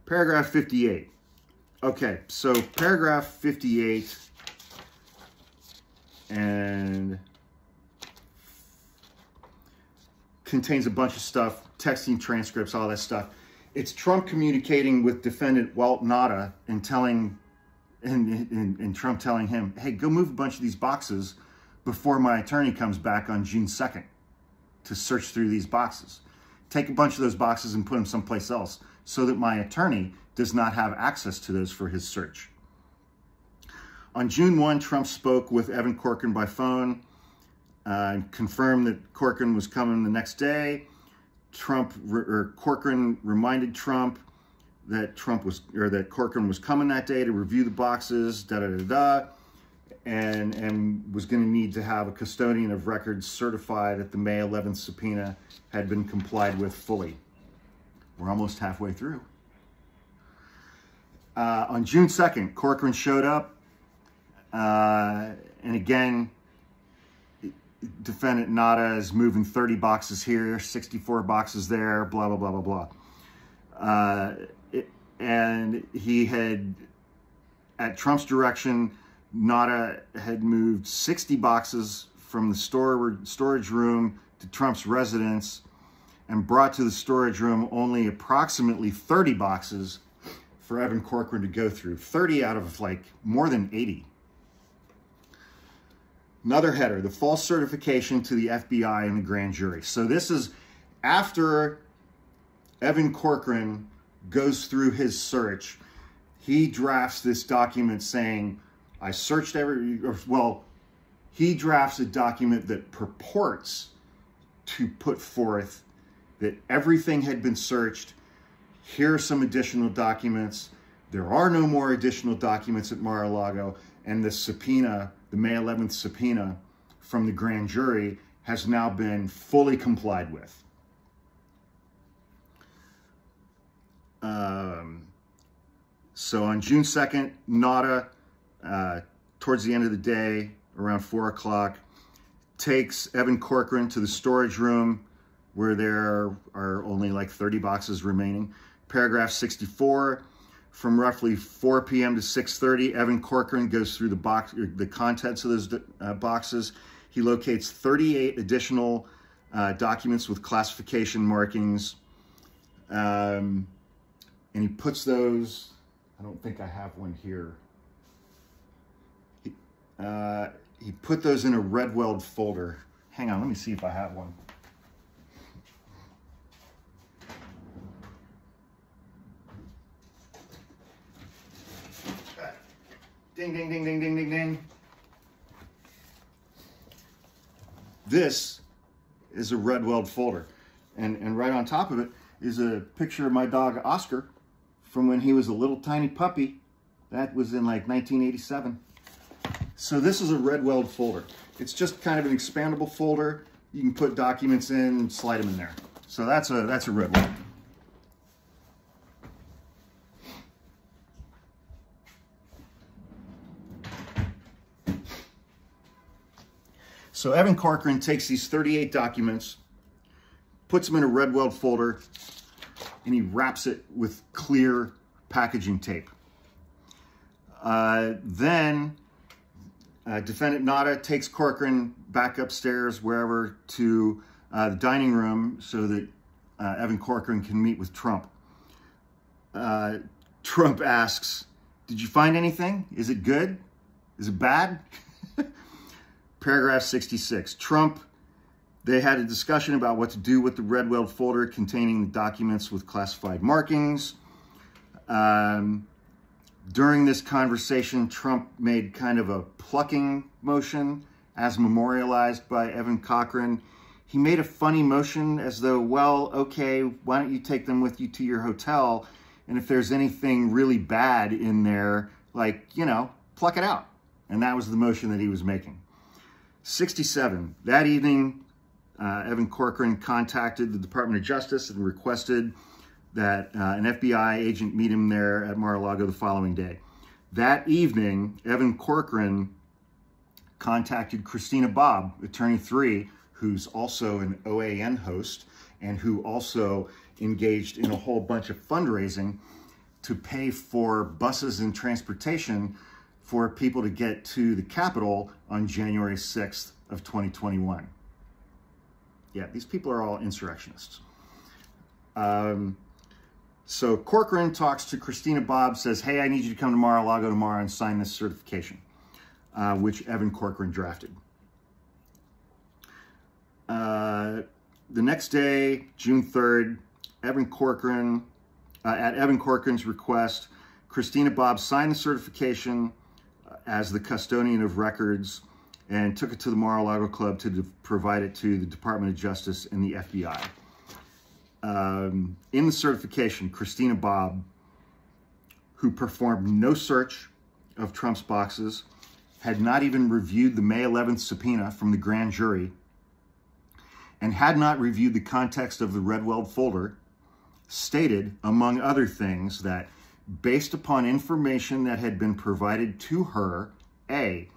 Paragraph 58. Okay, so paragraph 58 and contains a bunch of stuff, texting transcripts, all that stuff. It's Trump communicating with defendant Walt Nauta and Trump telling him, hey, go move a bunch of these boxes before my attorney comes back on June 2nd to search through these boxes. Take a bunch of those boxes and put them someplace else so that my attorney does not have access to those for his search. On June 1, Trump spoke with Evan Corcoran by phone and confirmed that Corcoran was coming the next day. Corcoran reminded Trump that Corcoran was coming that day to review the boxes, and was going to need to have a custodian of records certified that the May 11th subpoena had been complied with fully. We're almost halfway through. On June 2nd, Corcoran showed up, and again, defendant Nauta is moving 30 boxes here, 64 boxes there, blah, blah, blah, blah, blah. And he had, at Trump's direction, Nauta had moved 60 boxes from the storage room to Trump's residence and brought to the storage room only approximately 30 boxes for Evan Corcoran to go through. 30 out of like more than 80. Another header, the false certification to the FBI and the grand jury. So this is after Evan Corcoran goes through his search. he drafts this document saying, I searched he drafts a document that purports to put forth that everything had been searched. Here are some additional documents. There are no more additional documents at Mar-a-Lago, and the subpoena, the May 11th subpoena from the grand jury, has now been fully complied with. So on June 2nd, Nada, towards the end of the day, around 4 o'clock, takes Evan Corcoran to the storage room where there are only like 30 boxes remaining. Paragraph 64, from roughly 4 p.m. to 6:30, Evan Corcoran goes through the contents of those boxes. He locates 38 additional documents with classification markings. And he puts those, I don't think I have one here. He put those in a red weld folder. Hang on, let me see if I have one. Ding, ding, ding, ding, ding, ding, ding. This is a red weld folder. And right on top of it is a picture of my dog, Oscar, from when he was a little tiny puppy. That was in like 1987. So this is a red weld folder. It's just kind of an expandable folder. You can put documents in and slide them in there. So that's a red weld. So Evan Corcoran takes these 38 documents, puts them in a red weld folder, and he wraps it with clear packaging tape. Then defendant Nada takes Corcoran back upstairs, wherever, to the dining room so that Evan Corcoran can meet with Trump. Trump asks, "Did you find anything? Is it good? Is it bad?" Paragraph 66, they had a discussion about what to do with the red weld folder containing the documents with classified markings. During this conversation, Trump made kind of a plucking motion as memorialized by Evan Corcoran. He made a funny motion as though, well, okay, why don't you take them with you to your hotel? And if there's anything really bad in there, like, you know, pluck it out. And that was the motion that he was making. 67, that evening, Evan Corcoran contacted the Department of Justice and requested that an FBI agent meet him there at Mar-a-Lago the following day. That evening, Evan Corcoran contacted Christina Bobb, Attorney 3, who's also an OAN host and who also engaged in a whole bunch of fundraising to pay for buses and transportation for people to get to the Capitol on January 6th of 2021. Yeah, these people are all insurrectionists. So Corcoran talks to Christina Bobb, says, hey, I need you to come to Mar-a-Lago tomorrow and sign this certification, which Evan Corcoran drafted. The next day, June 3rd, Evan Corcoran, at Evan Corcoran's request, Christina Bobb signed the certification as the custodian of records and took it to the Mar-a-Lago Club to provide it to the Department of Justice and the FBI. In the certification, Christina Bobb, who performed no search of Trump's boxes, had not even reviewed the May 11th subpoena from the grand jury, and had not reviewed the context of the red weld folder, stated, among other things, that based upon information that had been provided to her, A,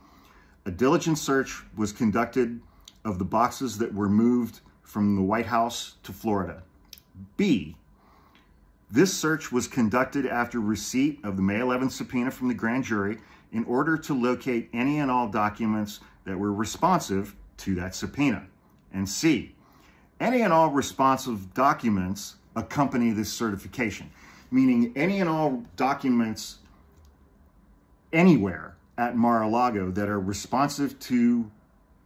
a diligent search was conducted of the boxes that were moved from the White House to Florida. B, this search was conducted after receipt of the May 11th subpoena from the grand jury in order to locate any and all documents that were responsive to that subpoena. And C, any and all responsive documents accompany this certification, meaning any and all documents anywhere at Mar-a-Lago that are responsive to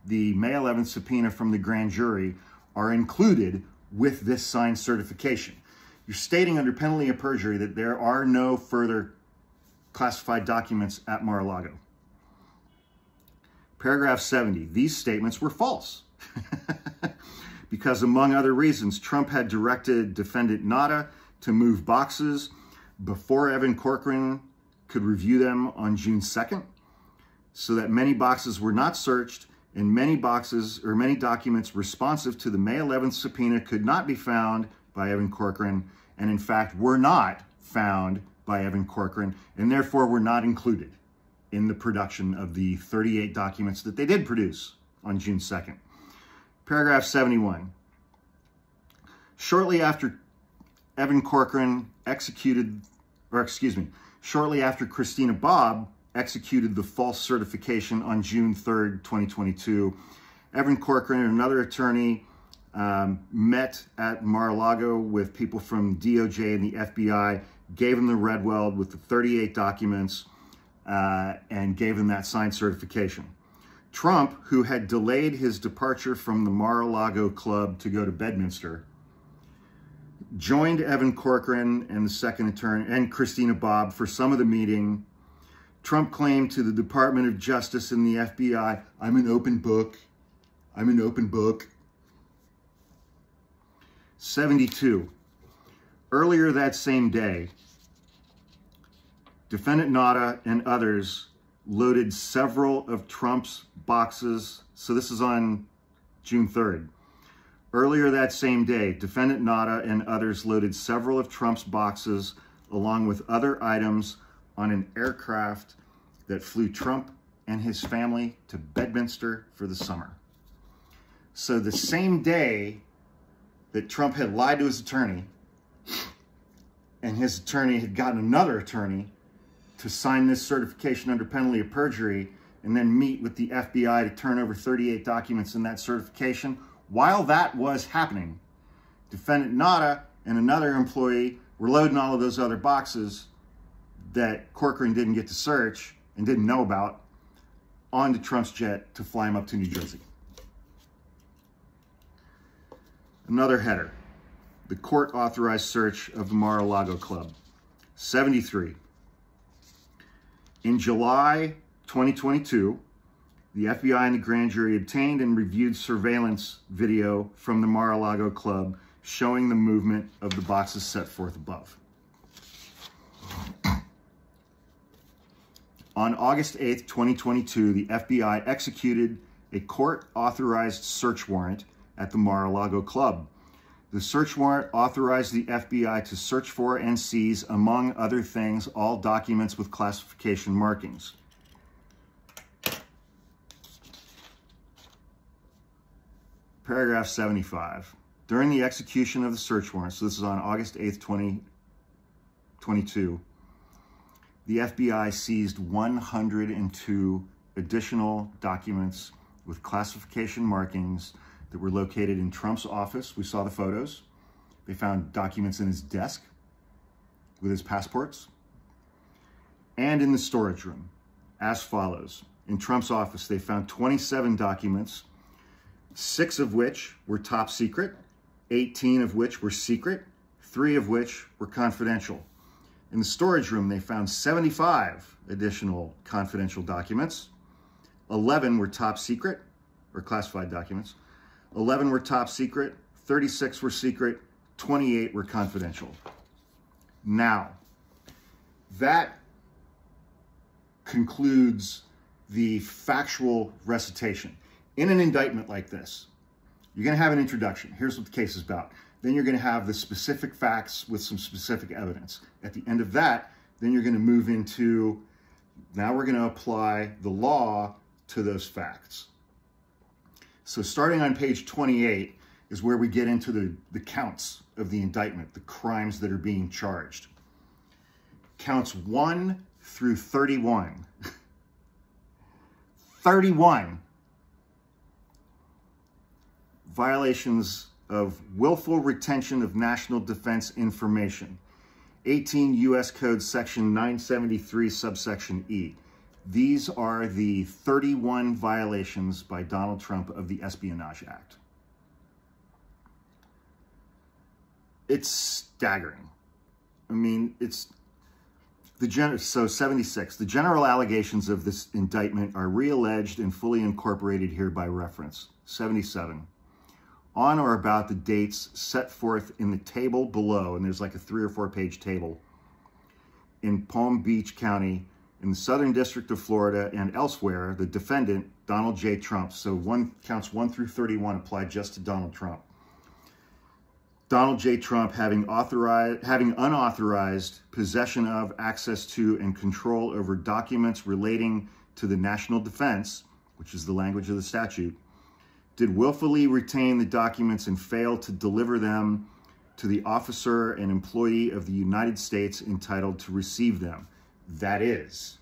the May 11th subpoena from the grand jury are included with this signed certification. You're stating under penalty of perjury that there are no further classified documents at Mar-a-Lago. Paragraph 70, these statements were false because, among other reasons, Trump had directed Defendant Nada to move boxes before Evan Corcoran could review them on June 2nd, so that many boxes were not searched and many documents responsive to the May 11th subpoena could not be found by Evan Corcoran, and in fact were not found by Evan Corcoran, and therefore were not included in the production of the 38 documents that they did produce on June 2nd. Paragraph 71. Shortly after Evan Corcoran shortly after Christina Bobb executed the false certification on June 3rd, 2022, Evan Corcoran and another attorney met at Mar-a-Lago with people from DOJ and the FBI, gave them the red weld with the 38 documents, and gave them that signed certification. Trump, who had delayed his departure from the Mar-a-Lago club to go to Bedminster, joined Evan Corcoran and the second attorney and Christina Bobb for some of the meeting. Trump claimed to the Department of Justice and the FBI, "I'm an open book. I'm an open book." 72. Earlier that same day, Defendant Nada and others loaded several of Trump's boxes. So this is on June 3rd. Earlier that same day, Defendant Nada and others loaded several of Trump's boxes along with other items on an aircraft that flew Trump and his family to Bedminster for the summer. So the same day that Trump had lied to his attorney, and his attorney had gotten another attorney to sign this certification under penalty of perjury, and then meet with the FBI to turn over 38 documents in that certification. While that was happening, Defendant Nada and another employee were loading all of those other boxes that Corcoran didn't get to search and didn't know about onto Trump's jet to fly him up to New Jersey. Another header, the court-authorized search of the Mar-a-Lago Club. 73. In July 2022, the FBI and the grand jury obtained and reviewed surveillance video from the Mar-a-Lago Club showing the movement of the boxes set forth above. On August 8th, 2022, the FBI executed a court-authorized search warrant at the Mar-a-Lago Club. The search warrant authorized the FBI to search for and seize, among other things, all documents with classification markings. Paragraph 75. During the execution of the search warrant, so this is on August 8th, 2022, the FBI seized 102 additional documents with classification markings that were located in Trump's office. We saw the photos. They found documents in his desk with his passports, and in the storage room as follows. In Trump's office, they found 27 documents, 6 of which were top secret, 18 of which were secret, 3 of which were confidential. In the storage room, they found 75 additional confidential documents. 11 were top secret, or classified documents. 11 were top secret, 36 were secret, 28 were confidential. Now, that concludes the factual recitation. In an indictment like this, you're going to have an introduction. Here's what the case is about. Then you're going to have the specific facts with some specific evidence. At the end of that, then you're going to move into, now we're going to apply the law to those facts. So starting on page 28 is where we get into the counts of the indictment, the crimes that are being charged. Counts 1 through 31. 31 violations of willful retention of national defense information. 18 U.S. Code section 973 subsection E. These are the 31 violations by Donald Trump of the Espionage Act. It's staggering. I mean, So 76, the general allegations of this indictment are re-alleged and fully incorporated here by reference. 77, on or about the dates set forth in the table below, and there's like a 3 or 4 page table, in Palm Beach County, in the Southern District of Florida and elsewhere, the defendant, Donald J. Trump, so counts 1 through 31 apply just to Donald Trump. Donald J. Trump having unauthorized possession of, access to, and control over documents relating to the national defense, which is the language of the statute, did willfully retain the documents and fail to deliver them to the officer and employee of the United States entitled to receive them. That is,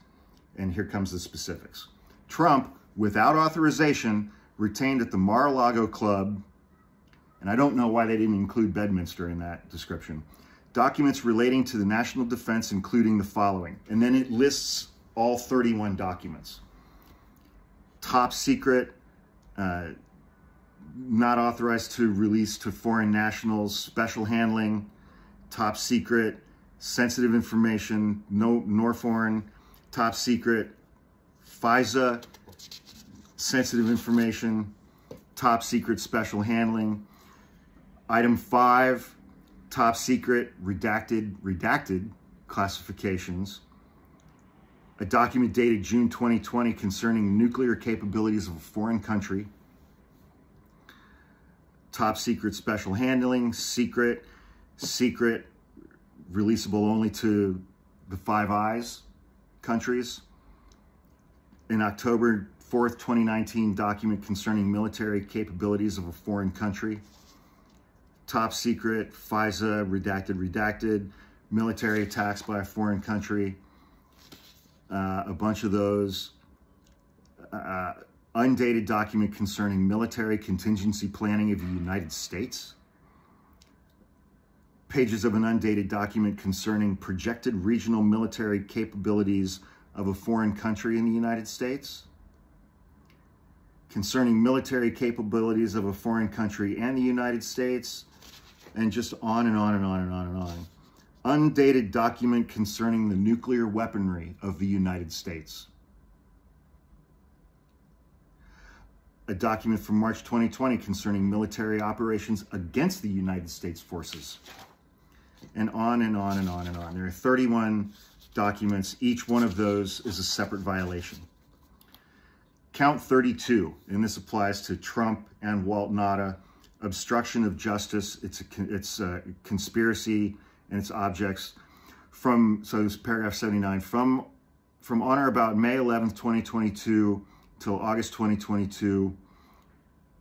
and here comes the specifics. Trump, without authorization, retained at the Mar-a-Lago Club, and I don't know why they didn't include Bedminster in that description, documents relating to the national defense, including the following. And then it lists all 31 documents. Top secret, not authorized to release to foreign nationals, special handling, top secret, sensitive information, nor foreign, top secret, FISA, sensitive information, top secret, special handling. Item 5, top secret, redacted classifications. A document dated June 2020 concerning nuclear capabilities of a foreign country. Top secret, special handling, secret, releasable only to the Five Eyes countries. In October 4th, 2019, document concerning military capabilities of a foreign country. Top secret, FISA, redacted, military attacks by a foreign country. A bunch of those. Undated document concerning military contingency planning of the United States. Pages of an undated document concerning projected regional military capabilities of a foreign country in the United States. Concerning military capabilities of a foreign country and the United States, and just on and on and on and on and on. Undated document concerning the nuclear weaponry of the United States. A document from March 2020 concerning military operations against the United States forces. And on and on and on and on. There are 31 documents. Each one of those is a separate violation. Count 32, and this applies to Trump and Walt Nauta. Obstruction of justice, it's a conspiracy and its objects. So it's paragraph 79, from on or about May 11th, 2022 till August 2022,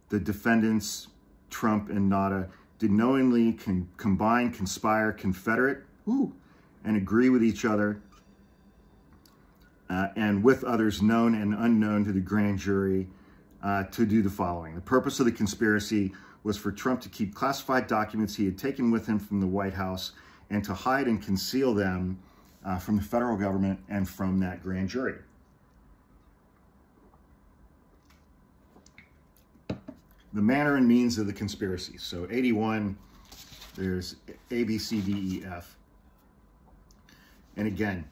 the defendants, Trump and Nauta, did knowingly combine, conspire, confederate, and agree with each other and with others known and unknown to the grand jury to do the following. The purpose of the conspiracy was for Trump to keep classified documents he had taken with him from the White House and to hide and conceal them from the federal government and from that grand jury. The manner and means of the conspiracy. So 81, there's A, B, C, D, E, F. And again,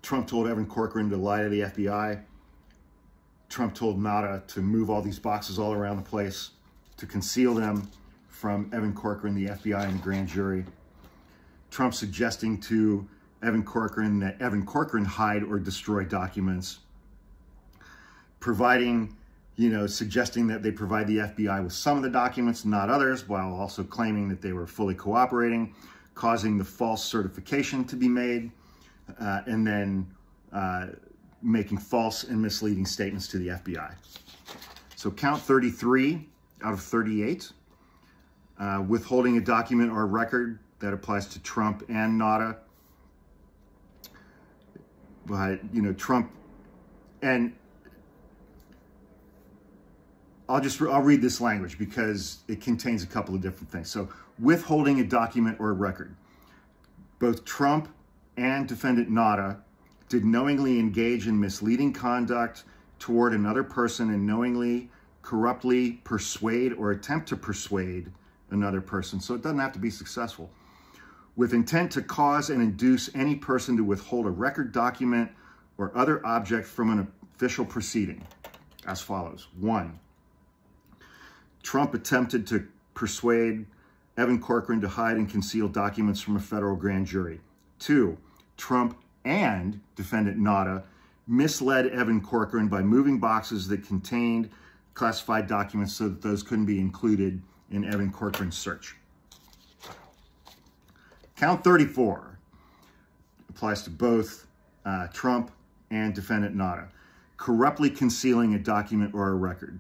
Trump told Evan Corcoran to lie to the FBI. Trump told Nauta to move all these boxes all around the place to conceal them from Evan Corcoran, the FBI, and the grand jury. Trump suggesting to Evan Corcoran that Evan Corcoran hide or destroy documents. Providing, suggesting that they provide the FBI with some of the documents, not others, while also claiming that they were fully cooperating, causing the false certification to be made, and then making false and misleading statements to the FBI. So count 33 out of 38. Withholding a document or record, that applies to Trump and Nauta. But, Trump, and I'll read this language because it contains a couple of different things. So withholding a document or a record. Both Trump and defendant Nauta did knowingly engage in misleading conduct toward another person and knowingly, corruptly persuade or attempt to persuade another person. So it doesn't have to be successful. with intent to cause and induce any person to withhold a record, document, or other object from an official proceeding, as follows. 1, Trump attempted to persuade Evan Corcoran to hide and conceal documents from a federal grand jury. 2, Trump and defendant Nada misled Evan Corcoran by moving boxes that contained classified documents so that those couldn't be included in Evan Corcoran's search. Count 34 applies to both Trump and defendant Nada. Corruptly concealing a document or a record.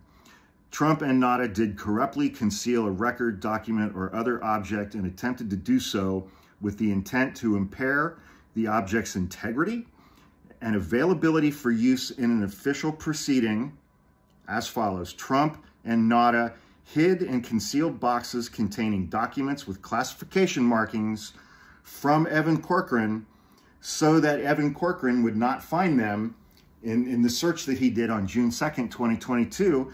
Trump and Nada did corruptly conceal a record, document, or other object and attempted to do so with the intent to impair the object's integrity and availability for use in an official proceeding as follows. Trump and Nada hid and concealed boxes containing documents with classification markings from Evan Corcoran so that Evan Corcoran would not find them in the search that he did on June 2nd, 2022,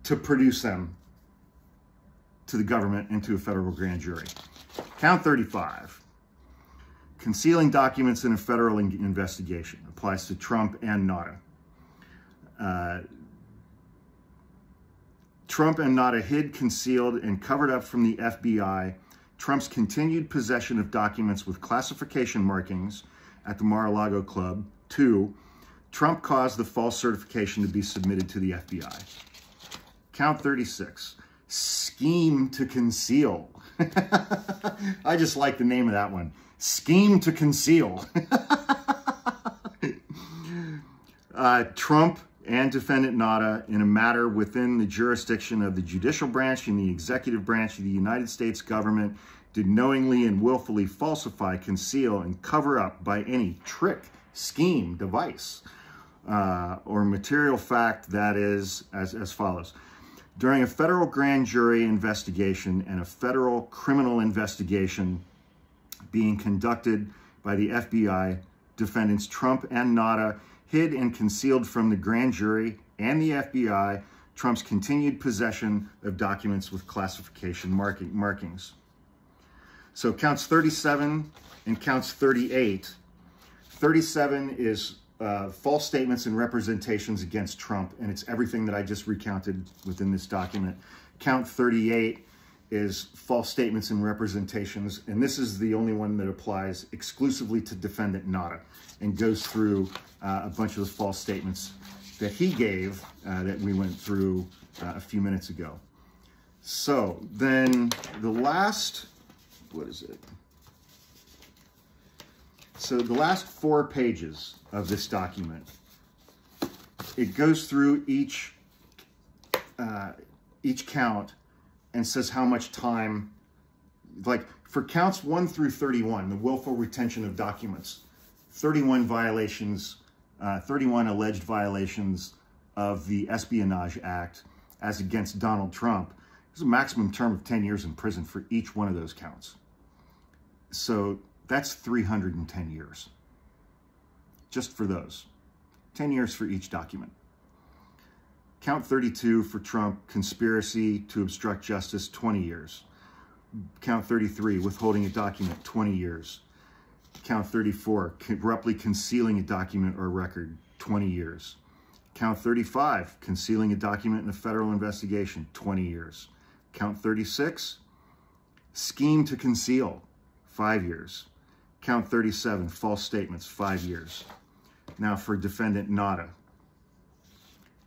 to produce them to the government and to a federal grand jury. Count 35. Concealing documents in a federal investigation applies to Trump and Nada. Trump and Nada hid, concealed, and covered up from the FBI Trump's continued possession of documents with classification markings at the Mar-a-Lago Club. 2, Trump caused the false certification to be submitted to the FBI. Count 36, scheme to conceal. I just like the name of that one. Scheme to conceal. Trump and defendant Nada, in a matter within the jurisdiction of the judicial branch and the executive branch of the United States government, did knowingly and willfully falsify, conceal, and cover up by any trick, scheme, device, or material fact that is as follows. During a federal grand jury investigation and a federal criminal investigation being conducted by the FBI, defendants Trump and Nada hid and concealed from the grand jury and the FBI Trump's continued possession of documents with classification markings. So counts 37 and counts 38. 37 is false statements and representations against Trump, and it's everything that I just recounted within this document. Count 38 is false statements and representations, and this is the only one that applies exclusively to defendant Nada and goes through a bunch of the false statements that he gave that we went through a few minutes ago. So then the last, what is it? So the last 4 pages of this document, it goes through each count and says how much time, like for counts 1 through 31, the willful retention of documents, 31 violations, 31 alleged violations of the Espionage Act as against Donald Trump. There's a maximum term of 10 years in prison for each one of those counts. So that's 310 years. Just for those. 10 years for each document. Count 32 for Trump, conspiracy to obstruct justice, 20 years. Count 33, withholding a document, 20 years. Count 34, corruptly concealing a document or record, 20 years. Count 35, concealing a document in a federal investigation, 20 years. Count 36, scheme to conceal, 5 years. Count 37, false statements, 5 years. Now for defendant Nada.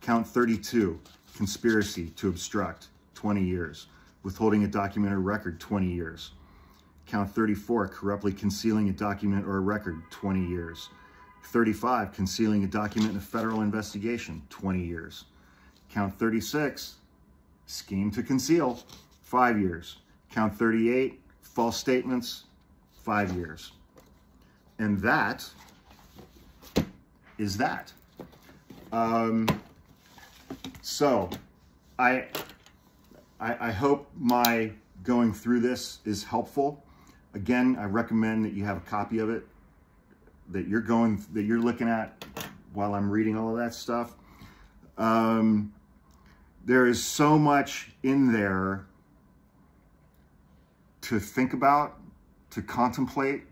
Count 32, conspiracy to obstruct, 20 years. Withholding a document or record, 20 years. Count 34, corruptly concealing a document or a record, 20 years. 35, concealing a document in a federal investigation, 20 years. Count 36, scheme to conceal, 5 years. Count 38, false statements, 5 years. And that is that. So I hope my going through this is helpful. Again, I recommend that you have a copy of it that you're looking at while I'm reading all of that stuff. There is so much in there to think about to contemplate,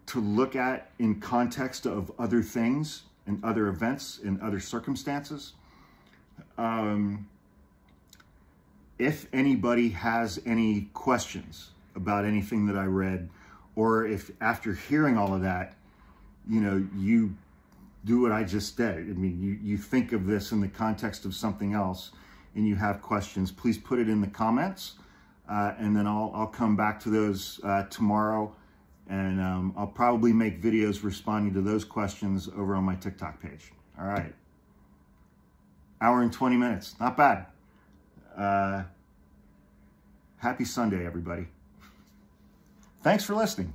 to look at in context of other things and other events and other circumstances. If anybody has any questions about anything that I read, or if after hearing all of that, you know, you do what I just did. I mean, you think of this in the context of something else and you have questions, please put it in the comments. And then I'll come back to those tomorrow. And I'll probably make videos responding to those questions over on my TikTok page. All right. Hour and 20 minutes. Not bad. Happy Sunday, everybody. Thanks for listening.